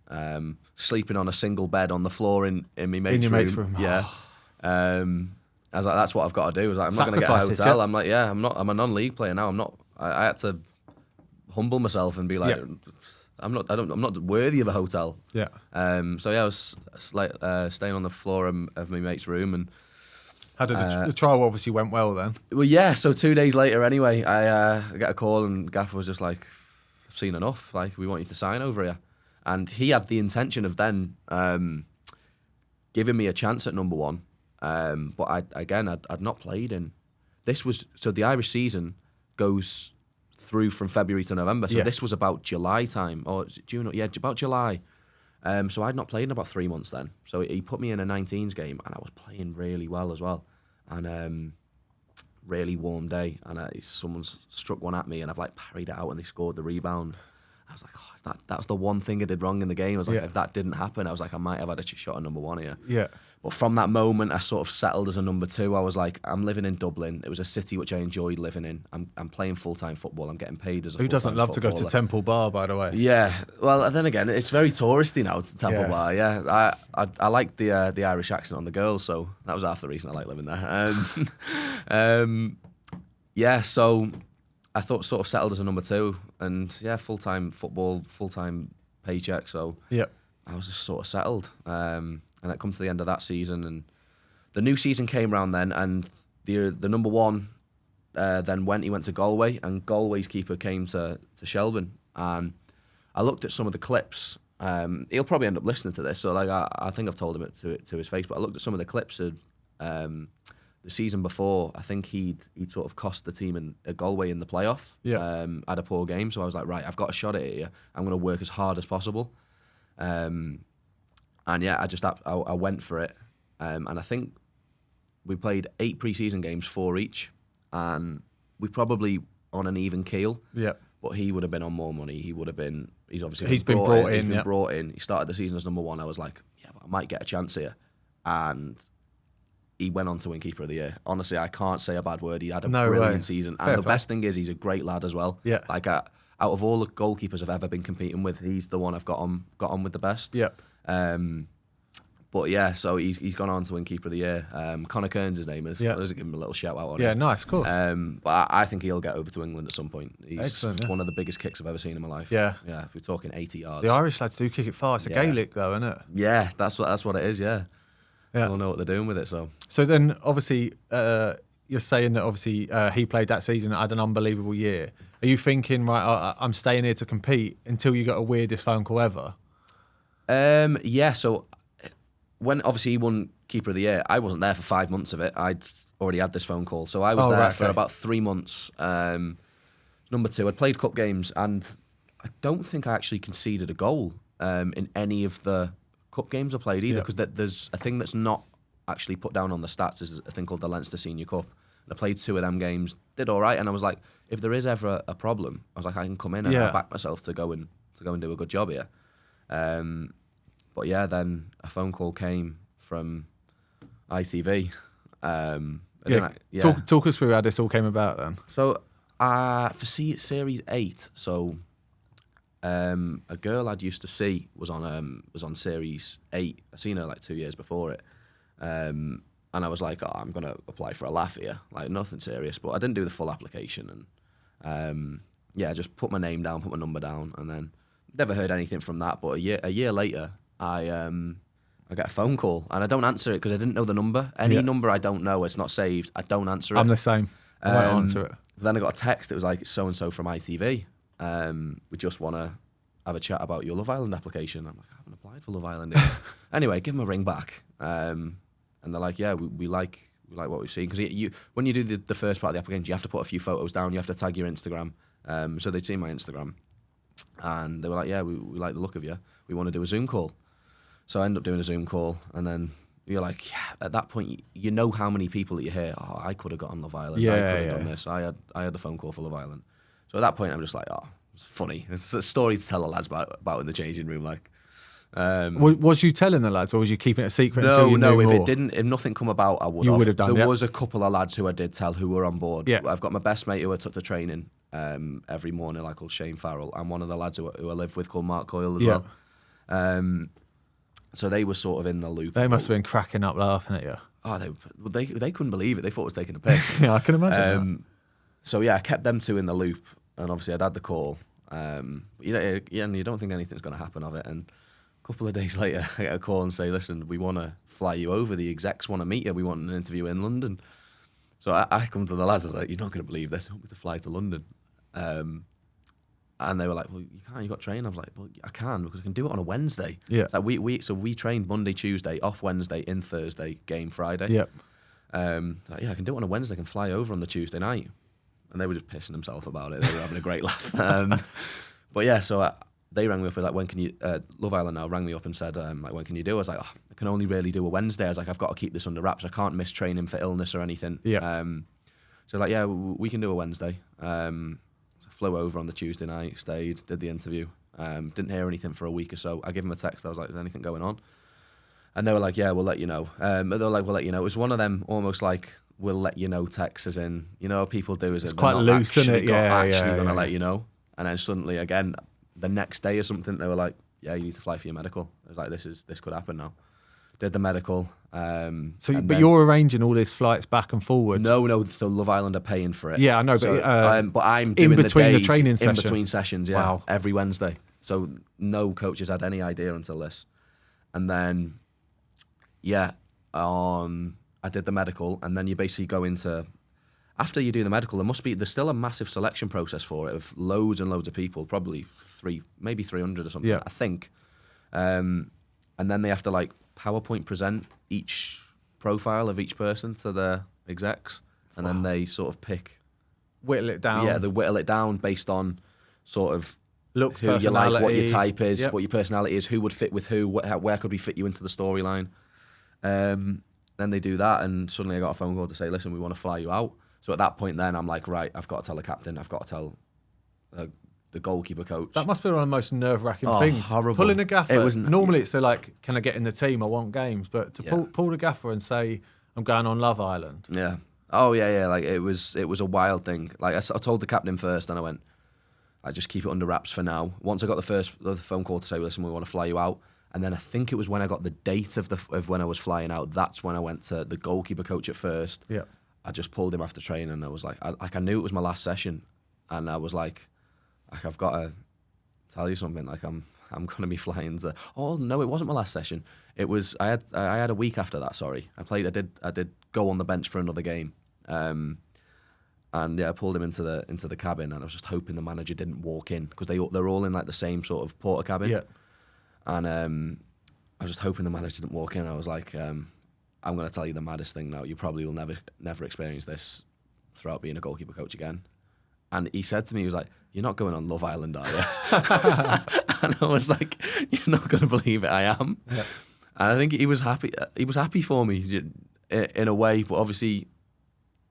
sleeping on a single bed on the floor in my mate's your room. mate's room. Yeah. I was like, that's what I've got to do. I was like, I'm not going to get a Sacrifices, hotel. yeah. I'm like, yeah, I'm a non-league player now. I had to humble myself and be like, Yeah. I'm not worthy of a hotel. Yeah. So yeah, I was staying on the floor of my mate's room, and How did the trial obviously went well then? well, yeah. So 2 days later, anyway, I get a call, and Gaffer was just like, "I've seen enough. Like, we want you to sign over here." And he had the intention of then giving me a chance at number one. But I'd not played in. This was so the Irish season goes through from February to November. So Yeah. this was about July time, or is it June? Yeah, about July. So I'd not played in about 3 months then. So he put me in a 19s game, and I was playing really well as well. And really warm day, and someone's struck one at me, and I've like parried it out, and they scored the rebound. I was like, oh, if that was the one thing I did wrong in the game. I was like, Yeah. if that didn't happen, I was like, I might have had a shot at number one here. Yeah. But from that moment, I sort of settled as a number two. I was like, I'm living in Dublin. It was a city which I enjoyed living in. I'm playing full-time football. I'm getting paid as a Who doesn't full-time love to go to footballer. Temple Bar, by the way? Yeah, well, then again, it's very touristy now to Temple Yeah. Bar. Yeah, I like the Irish accent on the girls, so that was half the reason I like living there. Yeah, so I thought sort of settled as a number two, and yeah, full-time football, full-time paycheck. So Yeah. I was just sort of settled. And it come to the end of that season, and the new season came round then, and the number one then went. He went to Galway, and Galway's keeper came to Shelburne. And I looked at some of the clips. He'll probably end up listening to this, so like I think I've told him it to his face. But I looked at some of the clips of the season before. I think he'd sort of cost the team in Galway in the playoff. Yeah. Had a poor game, so I was like, right, I've got a shot at it here. I'm going to work as hard as possible. And yeah, I went for it. And I think we played 8 pre-season games, 4 each. And we probably on an even keel. Yeah. But he would have been on more money. He's obviously He's been brought in. He's been Yeah. brought in. He started the season as number one. I was like, yeah, but I might get a chance here. And he went on to win Keeper of the Year. Honestly, I can't say a bad word. He had a No brilliant way. season. Fair And the play. best thing is he's a great lad as well. Yeah. Like out of all the goalkeepers I've ever been competing with, he's the one I've got on with the best. Yep. But yeah, so he's gone on to win Keeper of the Year. Connor Kearns, his name is. Yeah. I'll just give him a little shout out on it. Yeah, nice, of course. But I think he'll get over to England at some point. He's Excellent, yeah. one of the biggest kicks I've ever seen in my life. Yeah. Yeah, we're talking 80 yards. The Irish lads do kick it far. It's a Yeah. Gaelic, though, isn't it? Yeah, that's what it is, yeah. Yeah. They'll know what they're doing with it, so. So then, obviously, you're saying that obviously he played that season and had an unbelievable year. Are you thinking, right, I'm staying here to compete until you got a weirdest phone call ever? Yeah, so when obviously he won Keeper of the Year, I wasn't there for 5 months of it. I'd already had this phone call. So I was there for about 3 months. Number two, I'd played cup games and I don't think I actually conceded a goal in any of the cup games I played either, because there's a thing that's not actually put down on the stats, is a thing called the Leinster Senior Cup. And I played 2 of them games, did all right, and I was like, if there is ever a problem, I was like, I can come in and I'll back myself to go and do a good job here. But yeah, then a phone call came from ITV. Talk us through how this all came about then. So for Series 8, so a girl I'd used to see was on Series 8. I seen her like 2 years before it, and I was like, oh, I'm gonna apply for a laugh here, like nothing serious. But I didn't do the full application, and I just put my name down, put my number down, and then never heard anything from that. But a year later, I get a phone call and I don't answer it because I didn't know the number. Any number I don't know, it's not saved, I don't answer it. I'm the same. I won't answer it. Then I got a text. It was like, so and so from ITV. We just want to have a chat about your Love Island application. I'm like, I haven't applied for Love Island yet. Anyway, give them a ring back. And they're like, yeah, we like what we've seen, because when you do the first part of the application, you have to put a few photos down. You have to tag your Instagram. So they'd seen my Instagram, and they were like, yeah, we like the look of you. We want to do a Zoom call. So I ended up doing a Zoom call, and then you're like, yeah, at that point, you know how many people that you hear, oh, I could have got on Love Island. I could have done this. I had the phone call for Love Island. So at that point, I'm just like, oh, it's funny. It's a story to tell the lads about in the changing room. Like, was you telling the lads, or was you keeping it a secret until you knew more? If nothing come about, I would. You would have done. There was a couple of lads who I did tell who were on board. Yeah. I've got my best mate who I took to training every morning, like called Shane Farrell, and one of the lads who I live with called Mark Coyle as well. So they were sort of in the loop. They must have been cracking up laughing at you. Oh, they couldn't believe it. They thought it was taking a piss. Yeah, I can imagine. So yeah, I kept them two in the loop, and obviously I'd had the call. And you don't think anything's going to happen of it. And a couple of days later, I get a call and say, listen, we want to fly you over. The execs want to meet you. We want an interview in London. So I come to the lads, I was like, you're not going to believe this. I want me to fly to London. And they were like, well, you can't, you got training. I was like, well, I can, because I can do it on a Wednesday. Yeah. So we trained Monday, Tuesday, off Wednesday, in Thursday, game Friday. Yeah. Like, yeah, I can do it on a Wednesday. I can fly over on the Tuesday night. And they were just pissing themselves about it. They were having a great laugh. But yeah, so they rang me up with like, when can you, Love Island now rang me up and said, like, when can you do it? I was like, oh, I can only really do a Wednesday. I was like, I've got to keep this under wraps. I can't miss training for illness or anything. Yeah. So like, yeah, we can do a Wednesday. So I flew over on the Tuesday night, stayed, did the interview. Didn't hear anything for a week or so. I gave them a text. I was like, is anything going on? And they were like, yeah, we'll let you know. They were like, we'll let you know. It was one of them almost like, we'll let you know texts, as in, you know, people do, is it's quite loose, isn't it? Actually going to let you know. And then suddenly, again, the next day or something, they were like, yeah, you need to fly for your medical. I was like, this could happen now. Did the medical. But you're arranging all these flights back and forward? No, so Love Island are paying for it. Yeah, I know, so, but I'm doing in between the training in between sessions, yeah, wow. every Wednesday. So no coaches had any idea until this. And then, yeah, I did the medical, and then you basically go into, after you do the medical, there's still a massive selection process for it of loads and loads of people, probably maybe 300 or something, I think. And then they have to like PowerPoint present each profile of each person to the execs, and then they sort of whittle it down. Yeah, they whittle it down based on sort of looks, who you like, what your type is, what your personality is, who would fit with who, where could we fit you into the storyline. Then they do that, and suddenly I got a phone call to say, listen, we want to fly you out. So at that point then, I'm like, right, I've got to tell the captain, I've got to tell the goalkeeper coach. That must be one of the most nerve-wracking things. Horrible. Pulling a gaffer. Normally it's like, can I get in the team? I want games. But to pull the gaffer and say, I'm going on Love Island. Yeah. Oh, yeah. Like, it was a wild thing. Like, I told the captain first, and I went, I just keep it under wraps for now. Once I got the phone call to say, listen, we want to fly you out, And then I think it was when I got the date of when I was flying out, that's when I went to the goalkeeper coach at first. Yeah. I just pulled him after training, and I was like, I knew it was my last session, and I was like I've got to tell you something. Like I'm going to be flying to. Oh no, it wasn't my last session. It was I had a week after that. Sorry, I did go on the bench for another game, and yeah, I pulled him into the cabin, and I was just hoping the manager didn't walk in because they're all in like the same sort of porter cabin. Yeah. And I was just hoping the manager didn't walk in. I was like, I'm going to tell you the maddest thing now. You probably will never experience this throughout being a goalkeeper coach again. And he said to me, he was like, "You're not going on Love Island, are you?" And I was like, "You're not going to believe it, I am." Yeah. And I think he was happy. He was happy for me in a way, but obviously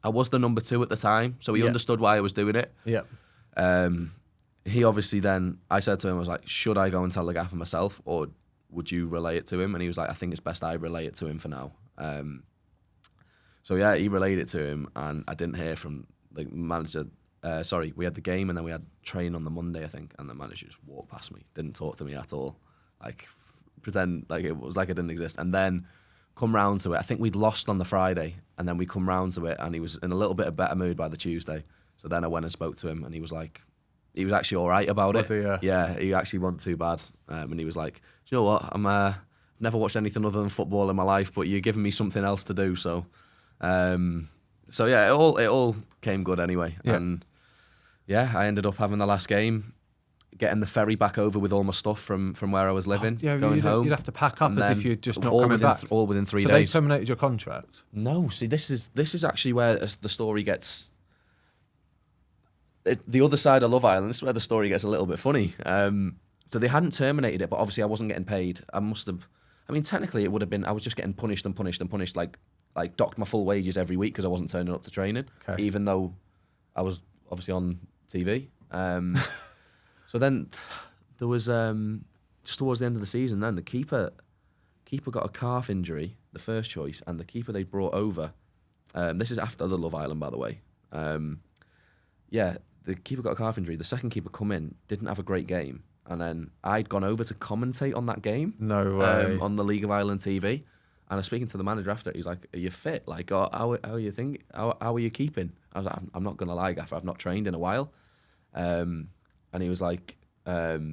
I was the number 2 at the time, so he understood why I was doing it. Yeah. He obviously then, I said to him, I was like, "Should I go and tell the gaffer myself, or would you relay it to him?" And he was like, "I think it's best I relay it to him for now." So yeah, he relayed it to him, and I didn't hear from the manager. We had the game, and then we had training on the Monday, I think, and the manager just walked past me, didn't talk to me at all, like pretend like it was like I didn't exist. And then come round to it, I think we'd lost on the Friday, and then we come round to it, and he was in a little bit of better mood by the Tuesday. So then I went and spoke to him, and he was like, he was actually all right about it. Was he? Yeah, he actually wasn't too bad. And he was like, "Do you know what? I've never watched anything other than football in my life, but you're giving me something else to do." So, yeah, it all came good anyway. Yeah. And yeah, I ended up having the last game, getting the ferry back over with all my stuff from where I was living, going home. You'd have to pack up as if you're just not coming back. All within 3 days. So they terminated your contract? No, see, this is actually where the story gets. The other side of Love Island, this is where the story gets a little bit funny. So they hadn't terminated it, but obviously I wasn't getting paid. Technically it would have been, I was just getting punished, like docked my full wages every week because I wasn't turning up to training, even though I was obviously on TV. So then there was, just towards the end of the season, then the keeper got a calf injury, the first choice, and the keeper they brought over, this is after the Love Island, by the way. The keeper got a calf injury. The second keeper come in, didn't have a great game. And then I'd gone over to commentate on that game. No way. On the League of Ireland TV. And I was speaking to the manager after. He's like, "Are you fit? Like, how are you thinking? How are you keeping?" I was like, "I'm not going to lie, Gaffer. I've not trained in a while." And he was like there's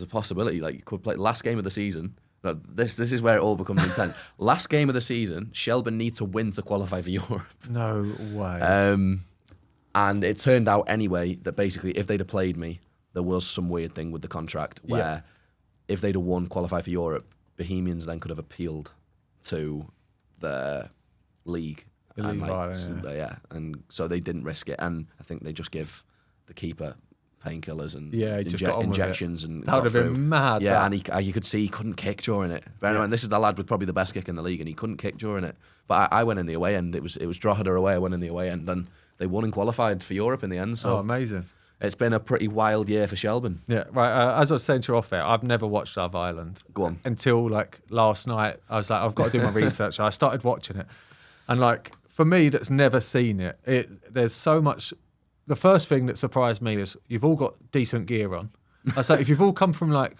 a possibility. Like, you could play last game of the season. No, this is where it all becomes intense. Last game of the season, Shelburne need to win to qualify for Europe. No way. And it turned out anyway that basically if they'd have played me, there was some weird thing with the contract where if they'd have won, qualify for Europe, Bohemians then could have appealed to the league. And so they didn't risk it. And I think they just give the keeper painkillers and injections. And that would have been mad. Yeah, and you could see he couldn't kick during it. And this is the lad with probably the best kick in the league, and he couldn't kick during it. But I went in the away end. It was Drogheda away. I went in the away end, and they won and qualified for Europe in the end. So amazing. It's been a pretty wild year for Shelburne. Yeah, right. As I was saying to you off air, I've never watched Love Island. Go on. Until like last night, I was like, I've got to do my research. I started watching it, and like for me, that's never seen it. There's so much. The first thing that surprised me is you've all got decent gear on. I say, if you've all come from like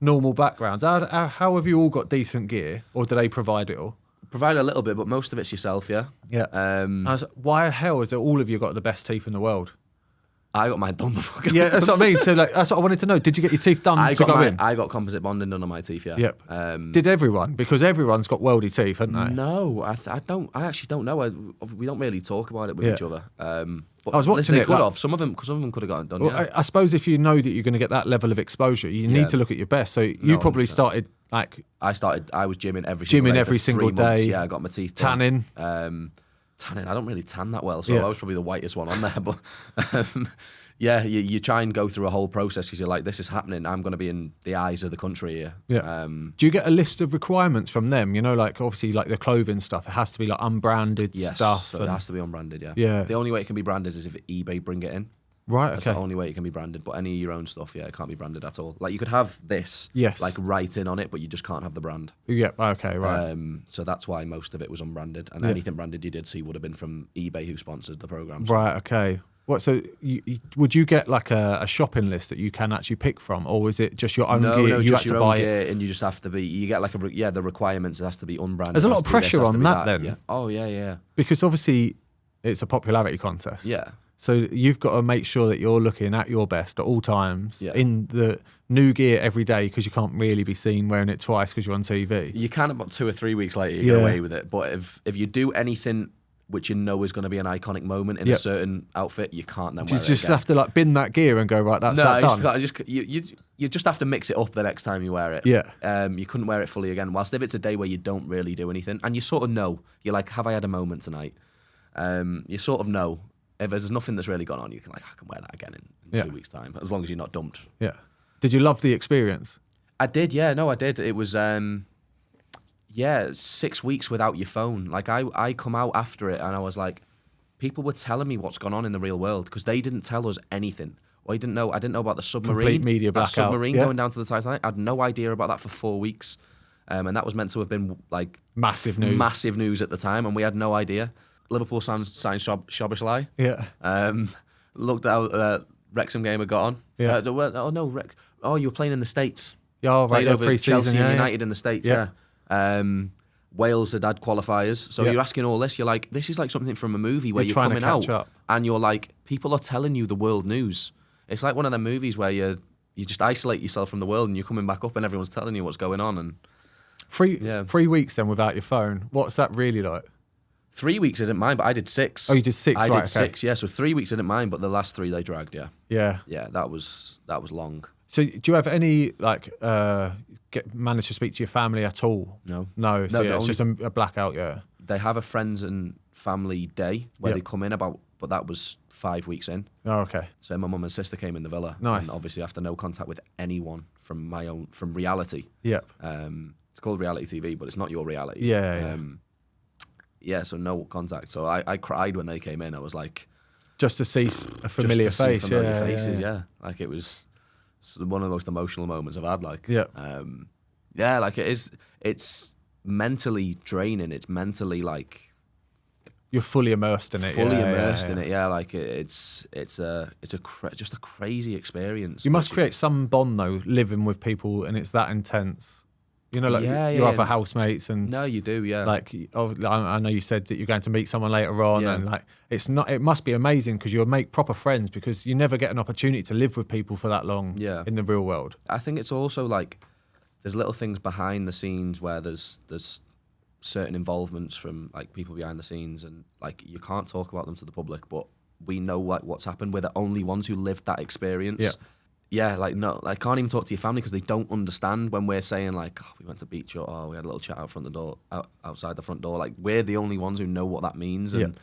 normal backgrounds, how have you all got decent gear, or do they provide it all? Provide a little bit, but most of it's yourself, yeah. Yeah. I was like, why the hell is it all of you got the best teeth in the world? I got mine done before. Yeah, that's what I mean. So like, that's what I wanted to know. Did you get your teeth done to go in? I got composite bonding done on my teeth, yeah. Yep. Did everyone? Because everyone's got weldy teeth, haven't they? No, I don't. I actually don't know. We don't really talk about it with each other. But I was watching it. Could have. Some of them could have gotten done. Well, yeah. I suppose if you know that you're going to get that level of exposure, you need to look at your best. So you probably started like. I was gymming every single day. Months. Yeah, I got my teeth done. Tanning. I don't really tan that well, so I was probably the whitest one on there. But yeah, you try and go through a whole process because you're like, this is happening. I'm going to be in the eyes of the country here. Yeah. Do you get a list of requirements from them? You know, like obviously like the clothing stuff, it has to be like unbranded stuff. So it has to be unbranded, yeah. Yeah. The only way it can be branded is if eBay bring it in. Right, That's the only way it can be branded. But any of your own stuff, it can't be branded at all. Like you could have this, like writing on it, but you just can't have the brand. Yeah, okay, right. So that's why most of it was unbranded, and anything branded you did see would have been from eBay, who sponsored the program. So. Right, okay. What? So would you get like a shopping list that you can actually pick from, or is it just your own gear? No, you just had your to own buy gear, it. and you just have to be. You get like the requirements. It has to be unbranded. There's a lot of pressure on that then. Yeah. Oh yeah. Because obviously it's a popularity contest. Yeah. So you've got to make sure that you're looking at your best at all times in the new gear every day, because you can't really be seen wearing it twice because you're on TV. You can about 2 or 3 weeks later you get away with it, but if you do anything which you know is going to be an iconic moment in a certain outfit, you can't then wear it again. You just have to like bin that gear and go, right, that's that done. You just have to mix it up the next time you wear it. Yeah. You couldn't wear it fully again. Whilst if it's a day where you don't really do anything, and you sort of know, you're like, have I had a moment tonight? You sort of know. If there's nothing that's really gone on, you can I can wear that again in 2 weeks' time, as long as you're not dumped. Yeah. Did you love the experience? I did, yeah. No, I did. It was, 6 weeks without your phone. Like, I come out after it and I was like, people were telling me what's gone on in the real world because they didn't tell us anything. I didn't know about the submarine. Complete media blackout. That submarine going down to the Titanic. I had no idea about that for 4 weeks. And that was meant to have been, like... Massive news at the time, and we had no idea. Liverpool signed Szoboszlai. Yeah. Looked out, Wrexham game had got on. Yeah. You were playing in the States. Yeah, right. Played over pre-season, Chelsea and United in the States, Wales had qualifiers. So you're asking all this, you're like, this is like something from a movie where you're coming out and you're like, people are telling you the world news. It's like one of them movies where you just isolate yourself from the world and you're coming back up and everyone's telling you what's going on. And 3 weeks then without your phone. What's that really like? 3 weeks I didn't mind, but I did 6. Oh, you did 6, I right, did 6, yeah. So 3 weeks I didn't mind, but the last 3 they dragged, yeah. Yeah. Yeah, that was long. So do you have any, like, manage to speak to your family at all? No. No, so it's just a blackout, yeah. They have a friends and family day where they come in but that was 5 weeks in. Oh, okay. So my mum and sister came in the villa. Nice. And obviously after no contact with anyone from reality. Yep. It's called reality TV, but it's not your reality. Yeah. So no contact. So I cried when they came in. I was like... Just to see a familiar face. Familiar faces, yeah. Like it was one of the most emotional moments I've had. Like, like it's mentally draining. It's mentally like... You're fully immersed in it. Fully immersed in it, yeah. Like it's just a crazy experience. You must create some bond though, living with people, and it's that intense. You know, like your other housemates and... No, you do, yeah. Like, I know you said that you're going to meet someone later on, and like, it must be amazing because you'll make proper friends because you never get an opportunity to live with people for that long in the real world. I think it's also like, there's little things behind the scenes where there's certain involvements from like people behind the scenes, and like you can't talk about them to the public, but we know like what's happened. We're the only ones who lived that experience. Yeah, like no, I can't even talk to your family because they don't understand when we're saying like, oh, we went to beach or we had a little chat outside the front door. Like we're the only ones who know what that means and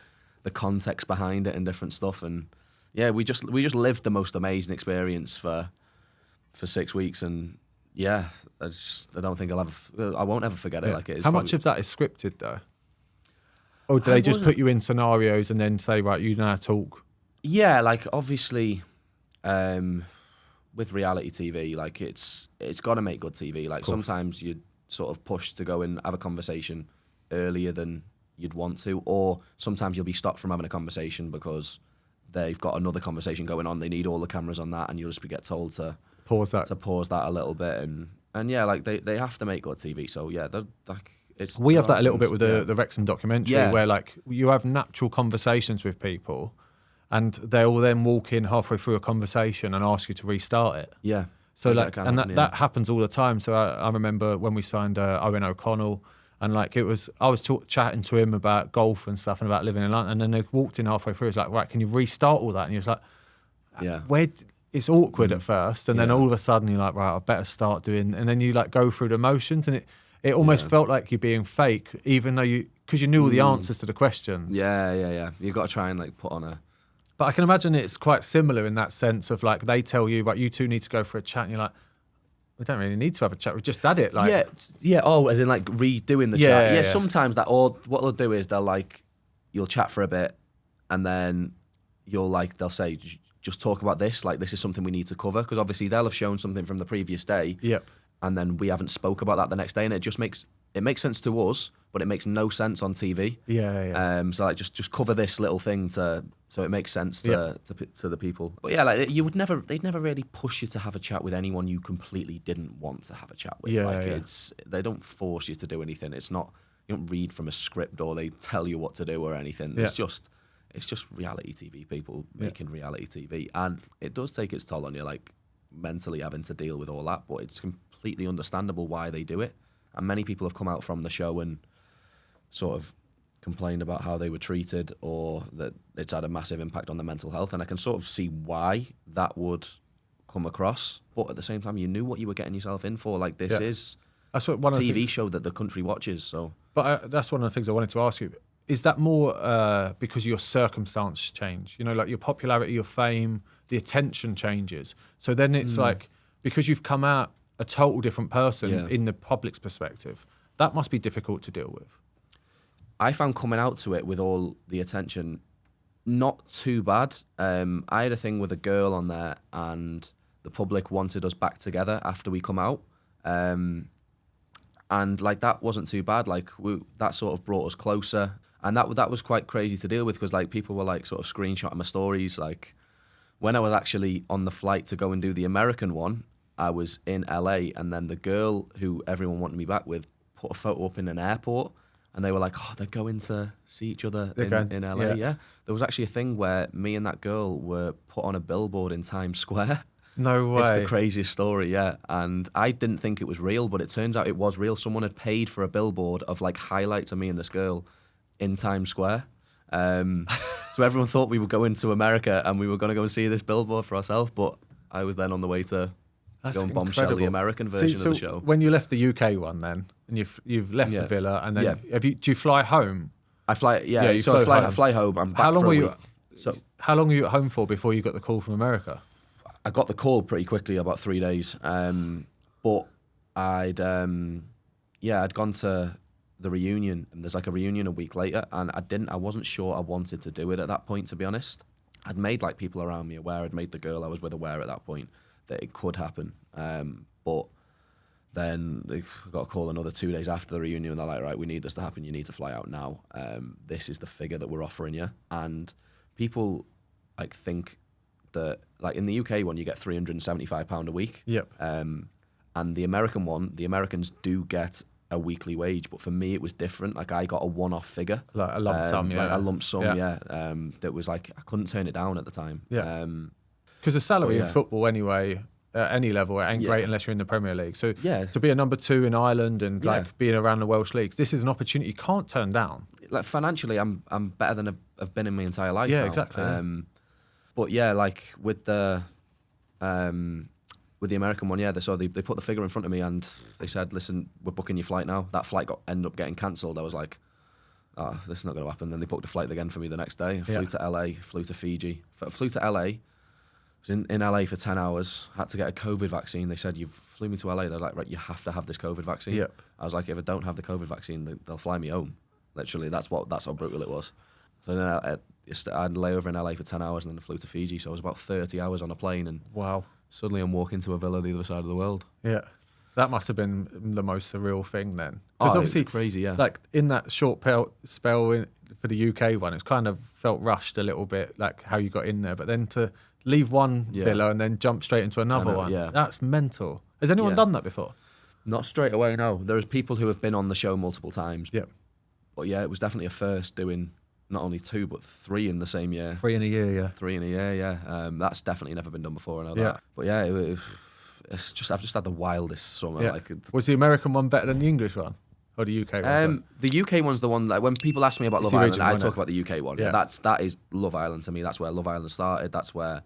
the context behind it and different stuff. And yeah, we just lived the most amazing experience for 6 weeks. And yeah, I don't think I won't ever forget it. Like it is. How much of that is scripted though? Or do they just put you in scenarios and then say, right, you now talk? Yeah, like obviously. With reality TV, like it's got to make good TV. Like sometimes you're sort of pushed to go and have a conversation earlier than you'd want to, or sometimes you'll be stopped from having a conversation because they've got another conversation going on. They need all the cameras on that, and you'll just get told to pause that a little bit. And yeah, like they have to make good TV. So yeah, we have that a little bit with the Wrexham documentary where like you have natural conversations with people. And they'll then walk in halfway through a conversation and ask you to restart it. Yeah. So like, that happens all the time. So I remember when we signed Owen O'Connell, and like I was chatting to him about golf and stuff and about living in London, and then they walked in halfway through. It's like, right, can you restart all that? And he was like, it's awkward at first, and then all of a sudden you're like, right, I better start doing. And then you like go through the motions, and it almost felt like you're being fake, even though because you knew all the answers to the questions. Yeah. You've got to try and like put on a. But I can imagine it's quite similar in that sense of like they tell you, right, you two need to go for a chat, and you're like, we don't really need to have a chat. We just had it. Like, yeah. Oh, as in like redoing the chat. Yeah. Sometimes or what they'll do is you'll chat for a bit, and then they'll say, just talk about this. Like this is something we need to cover because obviously they'll have shown something from the previous day. Yep. And then we haven't spoke about that the next day, and it makes sense to us, but it makes no sense on TV. So like just cover this little thing so it makes sense to the people. But yeah, like they'd never really push you to have a chat with anyone you completely didn't want to have a chat with. They don't force you to do anything. It's not, you don't read from a script or they tell you what to do or anything. It's just reality TV, people making reality TV, and it does take its toll on you, like mentally having to deal with all that, but it's completely understandable why they do it. And many people have come out from the show and sort of complained about how they were treated or that it's had a massive impact on their mental health, and I can sort of see why that would come across, but at the same time you knew what you were getting yourself in for. Like, this is that's what one TV show that the country watches. So, but that's one of the things I wanted to ask you. Is that more because your circumstance change? You know, like your popularity, your fame, the attention changes. So then it's like, because you've come out a total different person in the public's perspective, that must be difficult to deal with. I found coming out to it with all the attention not too bad. I had a thing with a girl on there, and the public wanted us back together after we come out. And like, that wasn't too bad. Like, that sort of brought us closer. And that was quite crazy to deal with, because like people were like sort of screenshotting my stories. Like, when I was actually on the flight to go and do the American one, I was in LA, and then the girl who everyone wanted me back with put a photo up in an airport, and they were like, oh, they're going to see each other in LA. Yeah. There was actually a thing where me and that girl were put on a billboard in Times Square. No way. It's the craziest story, yeah. And I didn't think it was real, but it turns out it was real. Someone had paid for a billboard of like highlights of me and this girl in Times Square. So everyone thought we were going to America and we were going to go and see this billboard for ourselves, but I was then on the way to go and bombshell the American version of the show. When you left the UK one then, and you've left the villa, and then do you fly home? I fly, I fly home. I'm back for a week. How long were you at home for before you got the call from America? I got the call pretty quickly, about 3 days. But I'd gone to the reunion, and there's like a reunion a week later, and I wasn't sure I wanted to do it at that point, to be honest. I'd made like people around me aware, I'd made the girl I was with aware at that point that it could happen. But then they got a call another 2 days after the reunion, and they're like, right, we need this to happen, you need to fly out now. This is the figure that we're offering you. And people like think that, like in the UK one, you get £375 a week. Yep. And the American one, the Americans do get a weekly wage, but for me it was different. Like, I got a one-off figure, like a lump sum, like a lump sum, that was like, I couldn't turn it down at the time. Because the salary in football anyway, at any level, it ain't great unless you're in the Premier League. So to be a number 2 in Ireland and like being around the Welsh leagues, this is an opportunity you can't turn down. Like, financially, I'm better than I've been in my entire life. Yeah, now. Exactly. But yeah, like with the American one, they put the figure in front of me and they said, listen, we're booking your flight now. That flight ended up getting cancelled. I was like, oh, this is not going to happen. Then they booked a flight again for me the next day. I flew to LA, flew to Fiji. Flew to LA, was in LA for 10 hours, had to get a COVID vaccine. They said, you flew me to LA. They're like, right, you have to have this COVID vaccine. Yep. I was like, if I don't have the COVID vaccine, they'll fly me home. Literally, that's how brutal it was. So then I'd lay over in LA for 10 hours and then I flew to Fiji. So I was about 30 hours on a plane, and wow. Suddenly I'm walking to a villa the other side of the world. Yeah. That must have been the most surreal thing then. Because obviously, crazy, yeah. Like in that short spell for the UK one, it's kind of felt rushed a little bit, like how you got in there. But then to leave one villa and then jump straight into another one, that's mental. Has anyone done that before? Not straight away, no. There's people who have been on the show multiple times. Yeah. But yeah, it was definitely a first doing not only 2 but 3 in the same year. 3 in a year, yeah. 3 in a year, yeah. That's definitely never been done before. I know that. But yeah, it's just, I've just had the wildest summer. Yeah. Was the American one better than the English one, or the UK one? The UK one's the one that when people ask me about Love Island, I talk about the UK one. Yeah. That is Love Island to me. That's where Love Island started. That's where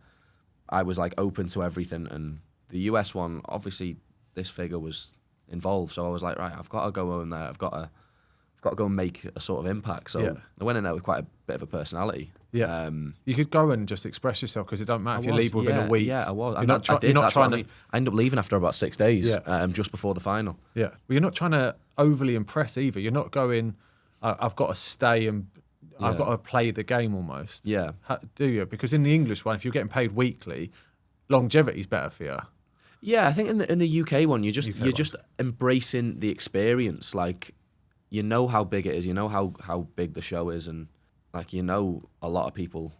I was like open to everything. And the US one, obviously, this figure was involved, so I was like, right, I've got to go in there. I've got to go and make a sort of impact. So I went in there with quite a bit of a personality. Yeah. You could go and just express yourself, because it don't matter if you leave within a week. Yeah, I was. I did. I ended up leaving after about 6 days, just before the final. Yeah. Well, you're not trying to overly impress either. You're not going, I've got to stay and I've got to play the game almost. Yeah. Do you? Because in the English one, if you're getting paid weekly, longevity's better for you. Yeah, I think in the UK one, you're just embracing the experience. Like, you know how big it is, you know how big the show is, and like you know a lot of people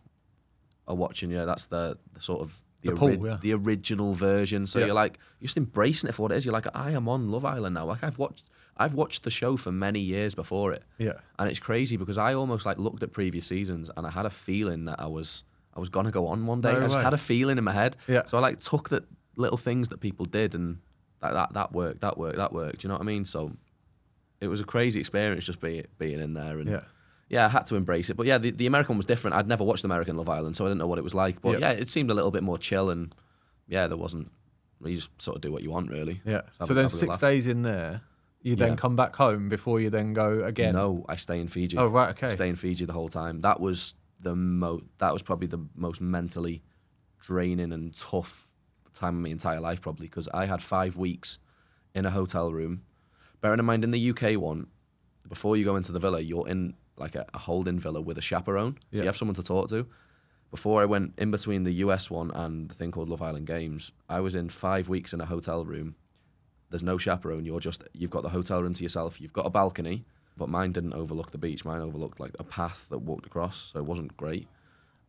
are watching you. That's the sort of the original version. So you're just embracing it for what it is. You're like, I am on Love Island now. Like I've watched the show for many years before it. Yeah. And it's crazy because I almost like looked at previous seasons and I had a feeling that I was gonna go on one day. I just had a feeling in my head. Yeah. So I like took the little things that people did and that worked. Do you know what I mean? So it was a crazy experience just being in there, and I had to embrace it. But yeah, the American one was different. I'd never watched American Love Island, so I didn't know what it was like. But yeah, it seemed a little bit more chill, and there wasn't. You just sort of do what you want, really. Yeah. So then 6 days in there, you then come back home before you then go again. No, I stay in Fiji. Oh right, okay. Stay in Fiji the whole time. That was probably the most mentally draining and tough time of my entire life, probably, because I had 5 weeks in a hotel room. Bearing in mind, in the UK one, before you go into the villa, you're in like a holding villa with a chaperone. So you have someone to talk to. Before I went in between the US one and the thing called Love Island Games, I was in 5 weeks in a hotel room. There's no chaperone. You've got the hotel room to yourself. You've got a balcony, but mine didn't overlook the beach. Mine overlooked like a path that walked across, so it wasn't great.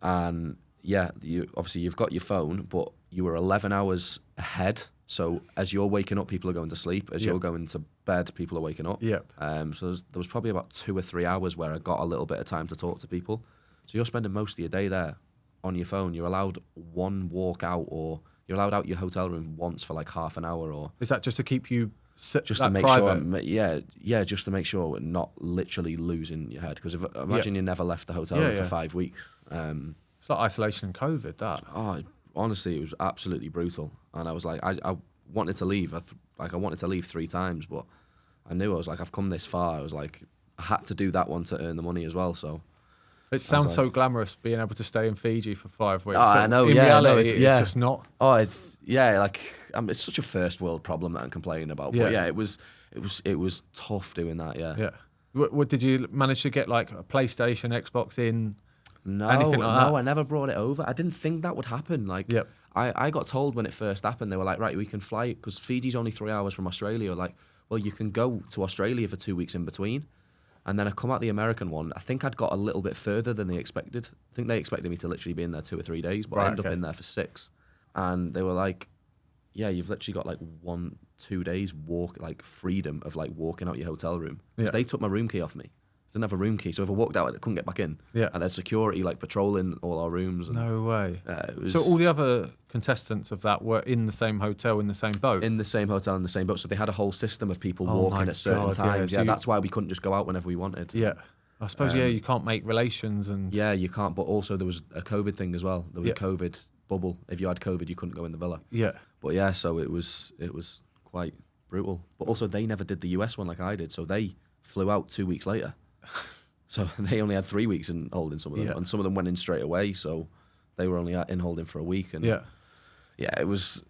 And you've got your phone, but you were 11 hours ahead. So as you're waking up, people are going to sleep. As you're going to bed, people are waking up. Yep. So there was probably about 2 or 3 hours where I got a little bit of time to talk to people. So you're spending most of your day there on your phone. You're allowed one walk out, or you're allowed out your hotel room once for like half an hour. Or is that just to keep you just to make private? Sure, just to make sure we're not literally losing your head. Because imagine you never left the hotel room for 5 weeks. It's like isolation and COVID. That. Oh, honestly, it was absolutely brutal. And I was like, I wanted to leave. I wanted to leave 3 times, but I knew I was like, I've come this far. I was like, I had to do that one to earn the money as well. So it sounds so glamorous being able to stay in Fiji for 5 weeks. Oh, I know. In reality, it's just not. Oh, it's it's such a first world problem that I'm complaining about. But it was tough doing that. Yeah. Yeah. What did you manage to get, like a PlayStation, Xbox in? No, anything like that? I never brought it over. I didn't think that would happen. Like, I got told when it first happened, they were like, right, we can fly, because Fiji's only 3 hours from Australia. Like, well, you can go to Australia for 2 weeks in between. And then I come out the American one. I think I'd got a little bit further than they expected. I think they expected me to literally be in there 2 or 3 days, but I ended up in there for 6. And they were like, yeah, you've literally got like 1-2 days freedom of like walking out your hotel room. Because they took my room key off me. Didn't have a room key, so if I walked out, I couldn't get back in. Yeah. And there's security like patrolling all our rooms. And, no way. So all the other contestants of that were in the same hotel, in the same boat? In the same hotel, in the same boat. So they had a whole system of people walking at certain times. So that's why we couldn't just go out whenever we wanted. Yeah. I suppose, you can't make relations and... Yeah, you can't. But also there was a COVID thing as well. There was a COVID bubble. If you had COVID, you couldn't go in the villa. Yeah. But yeah, so it was quite brutal. But also they never did the US one like I did. So they flew out 2 weeks later. So they only had 3 weeks in holding, some of them, and some of them went in straight away. So they were only in holding for a week, and it was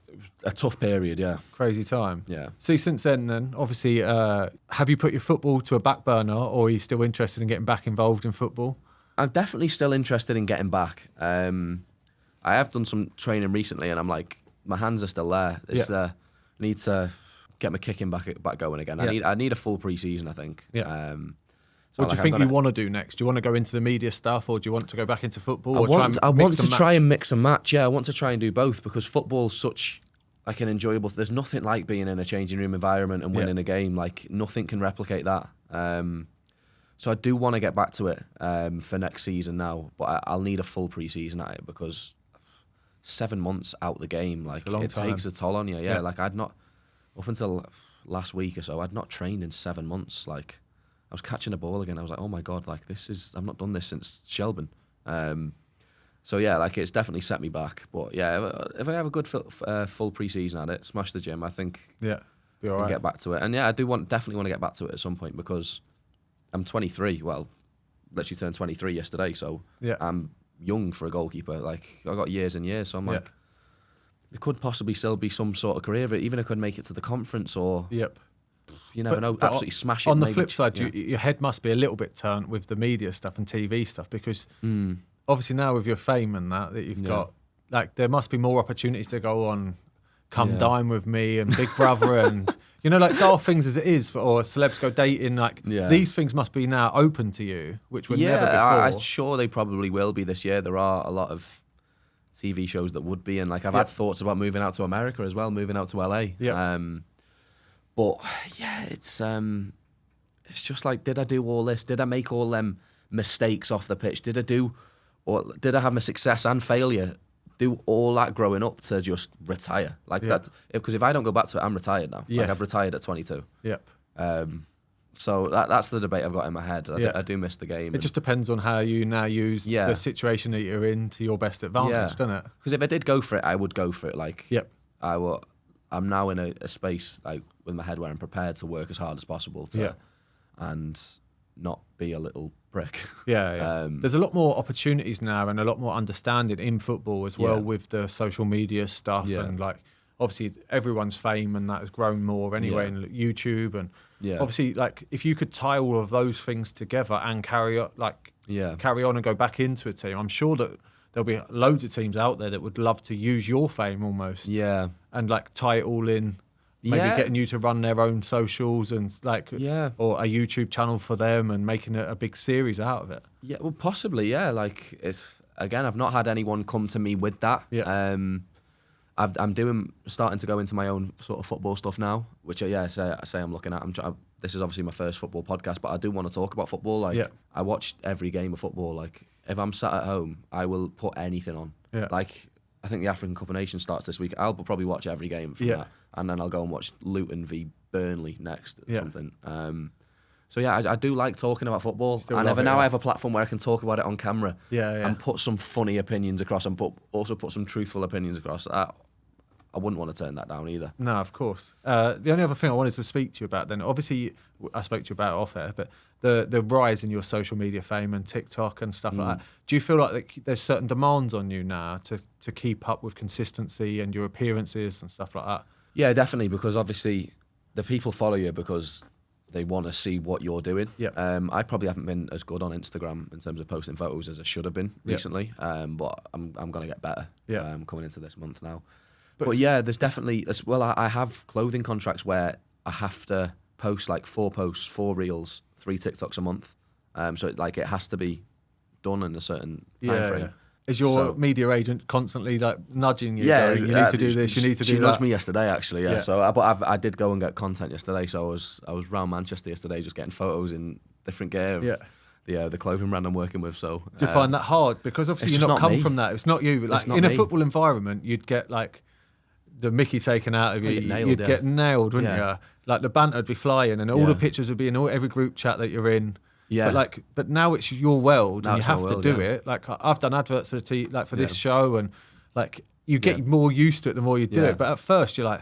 a tough period. Yeah, crazy time. Yeah. See, since then, obviously, have you put your football to a back burner, or are you still interested in getting back involved in football? I'm definitely still interested in getting back. I have done some training recently, and I'm like, my hands are still there. I need to get my kicking back going again. I need a full pre-season, I think. Yeah. What do you think you want to do next? Do you want to go into the media stuff, or do you want to go back into football? I want to try and mix and match. Yeah, I want to try and do both, because football's such like an enjoyable. There's nothing like being in a changing room environment and winning a game. Like nothing can replicate that. So I do want to get back to it for next season now, but I'll need a full pre-season at it, because 7 months out the game, like it takes a toll on you. Yeah, like I'd not up until last week or so, I'd not trained in 7 months. Like, I was catching a ball again. I was like, oh my God, like I've not done this since Shelburne. So yeah, like it's definitely set me back. But yeah, if I have a good full pre-season at it, smash the gym, I think be all right. I can get back to it. And yeah, I definitely want to get back to it at some point, because I'm 23. Well, literally turned 23 yesterday. So I'm young for a goalkeeper. Like I got years and years. So I'm like, there could possibly still be some sort of career. Even if I could make it to the conference, or you never know, absolutely smash it. On the flip side, your head must be a little bit turned with the media stuff and TV stuff, because obviously now with your fame and that you've got, like there must be more opportunities to go on Come Dine With Me and Big Brother and You know, like daft things as it is, or celebs go dating, like Yeah. these things must be now open to you, which were never before. I'm sure they probably will be this year. There are a lot of TV shows that would be, and like I've had thoughts about moving out to America as well, moving out to LA. Yeah. But yeah, it's just like, did I do all this? Did I make all them mistakes off the pitch? Did I have my success and failure? Do all that growing up to just retire like that? Because if I don't go back to it, I'm retired now. Yeah. Like I've retired at 22. Yep. So that's the debate I've got in my head. I do miss the game. It just depends on how you now use the situation that you're in to your best advantage, doesn't it? Because if I did go for it, I would go for it. Like, I'm now in a space like with my head where I'm prepared to work as hard as possible and not be a little prick. Yeah. There's a lot more opportunities now and a lot more understanding in football as well with the social media stuff and like obviously everyone's fame and that has grown more anyway in YouTube and obviously like if you could tie all of those things together and carry on and go back into a team, I'm sure that there'll be loads of teams out there that would love to use your fame almost and like tie it all in. Maybe getting you to run their own socials and like, or a YouTube channel for them and making a big series out of it. Yeah, well, possibly, Like, I've not had anyone come to me with that. Yeah. I'm starting to go into my own sort of football stuff now, which I say I'm looking at. This is obviously my first football podcast, but I do want to talk about football. Like, I watch every game of football. Like, if I'm sat at home, I will put anything on. Yeah. Like, I think the African Cup of Nations starts this week. I'll probably watch every game from that. And then I'll go and watch Luton v Burnley next or something. So I do like talking about football. I have a platform where I can talk about it on camera and put some funny opinions across and also put some truthful opinions across. I wouldn't want to turn that down either. No, of course. The only other thing I wanted to speak to you about then, obviously I spoke to you about it off air, but the rise in your social media fame and TikTok and stuff like that, do you feel like there's certain demands on you now to keep up with consistency and your appearances and stuff like that? Yeah, definitely, because obviously the people follow you because they want to see what you're doing. Yeah. I probably haven't been as good on Instagram in terms of posting photos as I should have been recently, but I'm going to get better coming into this month now. But there's definitely, as well, I have clothing contracts where I have to post like 4 posts, 4 reels, 3 TikToks a month. So it has to be done in a certain time frame. Is your media agent constantly like nudging you? Going, you need to do this. You need to do that. She nudged me yesterday, actually. Yeah. So, but I did go and get content yesterday. So I was around Manchester yesterday, just getting photos in different gear. The clothing brand I'm working with. So do you find that hard? Because obviously you're not come from that. It's not you. Like in a football environment, you'd get like the Mickey taken out of you. You'd get nailed, wouldn't you? Like the banter would be flying, and all the pictures would be in every group chat that you're in. Yeah, but now it's your world, and you have to do it. Like I've done adverts for for this show, and like you get more used to it the more you do it. But at first, you're like,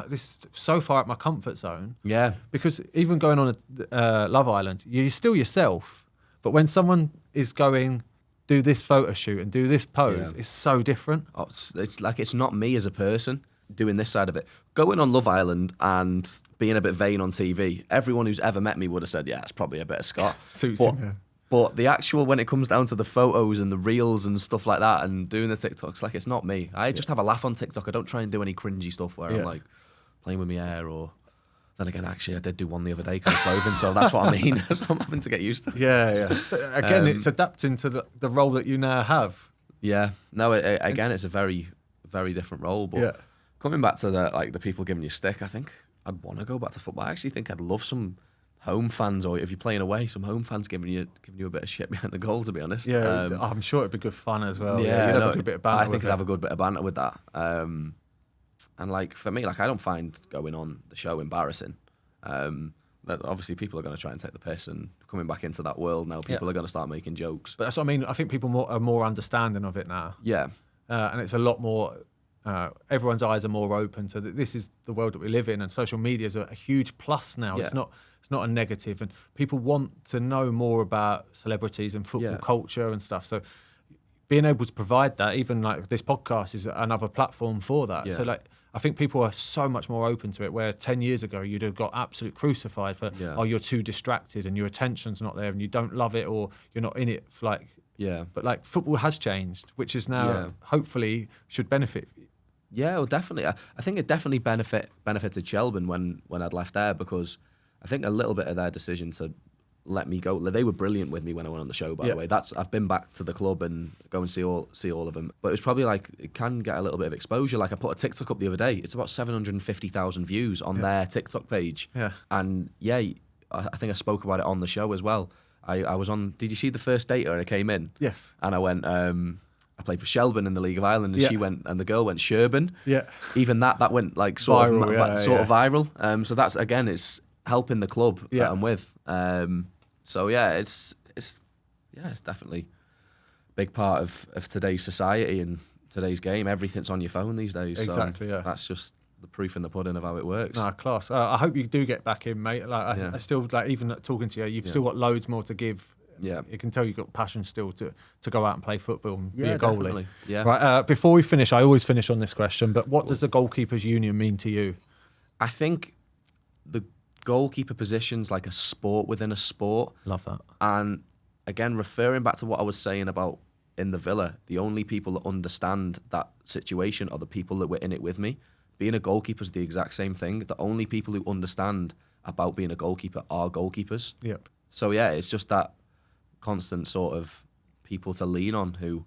this is so far out my comfort zone. Yeah, because even going on a Love Island, you're still yourself. But when someone is going, do this photo shoot and do this pose, it's so different. Oh, it's like it's not me as a person doing this side of it. Going on Love Island and being a bit vain on TV, everyone who's ever met me would have said, yeah, it's probably a bit of Scott. Suits him, yeah. But the actual, when it comes down to the photos and the reels and stuff like that and doing the TikToks, like it's not me. I just have a laugh on TikTok. I don't try and do any cringy stuff where I'm like playing with my hair or... Then again, actually, I did do one the other day kind of clothing, so that's what I mean. So I'm having to get used to. Yeah. But again, it's adapting to the role that you now have. Yeah. No, again, it's a very, very different role. But coming back to the people giving you stick, I think I'd want to go back to football. I actually think I'd love some home fans, or if you're playing away, some home fans giving you a bit of shit behind the goal, to be honest. Yeah, I'm sure it'd be good fun as well. Yeah, you'd have a good bit of banter. I think I'd have a good bit of banter with that. And like for me, like I don't find going on the show embarrassing. But obviously people are going to try and take the piss, and coming back into that world now, people are going to start making jokes. But that's what I mean. I think people are more understanding of it now. Yeah, and it's a lot more. Everyone's eyes are more open to that. This is the world that we live in, and social media is a huge plus now. Yeah. It's not a negative, and people want to know more about celebrities and football culture and stuff. So being able to provide that, even like this podcast, is another platform for that. Yeah. So like, I think people are so much more open to it, where 10 years ago you'd have got absolute crucified for, oh, you're too distracted and your attention's not there and you don't love it, or you're not in it for but like football has changed, which is now hopefully should benefit Yeah, well, definitely. I think it definitely benefited Shelburne when I'd left there, because I think a little bit of their decision to let me go. They were brilliant with me when I went on the show, by the way. I've been back to the club and go and see all of them. But it was probably like, it can get a little bit of exposure. Like I put a TikTok up the other day. It's about 750,000 views on their TikTok page. Yeah. And yeah, I think I spoke about it on the show as well. I was on. Did you see the first data? And I came in. Yes. And I went. I played for Shelburne in the League of Ireland, and she went, and the girl went Sherburn. Yeah. Even that went like sort of viral. So that's, again, it's helping the club that I'm with. So yeah, it's definitely a big part of today's society and today's game. Everything's on your phone these days. Exactly. So that's just the proof in the pudding of how it works. Nah, class. I hope you do get back in, mate. Like I still, like, even talking to you, you've still got loads more to give. Yeah, you can tell you've got passion still to go out and play football and be a goalie. Definitely. Yeah. Right. Before we finish, I always finish on this question. But what does the goalkeepers' union mean to you? I think the goalkeeper position's like a sport within a sport. Love that. And again, referring back to what I was saying about in the Villa, the only people that understand that situation are the people that were in it with me. Being a goalkeeper is the exact same thing. The only people who understand about being a goalkeeper are goalkeepers. Yep. So yeah, it's just that constant sort of people to lean on, who,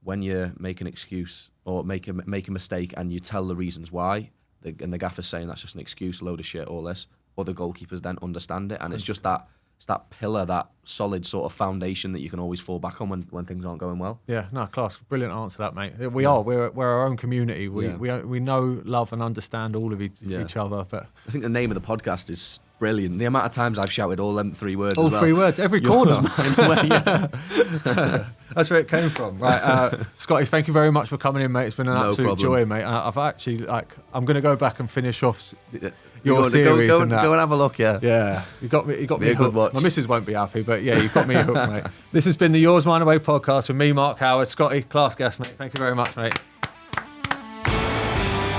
when you make an excuse or make a mistake and you tell the reasons why, and the gaffer's saying that's just an excuse, load of shit, all this, other goalkeepers then understand it, and it's just that. It's that pillar, that solid sort of foundation that you can always fall back on when things aren't going well. Yeah, no, class. Brilliant answer that, mate. We're our own community. We know, love and understand all of each other. But I think the name of the podcast is brilliant. The amount of times I've shouted all them 3 words. All 3 words, every corner. Yeah. That's where it came from. Right, Scotty, thank you very much for coming in, mate. It's been an absolute joy, mate. I've actually, I'm going to go back and finish off your series. Go and have a look, Yeah, you got me hooked. My missus won't be happy, but yeah, you got me hooked, mate. This has been the Yours Mine Away podcast with me, Mark Howard. Scotty, class guest, mate. Thank you very much, mate.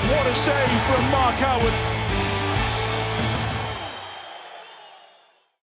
What a save from Mark Howard.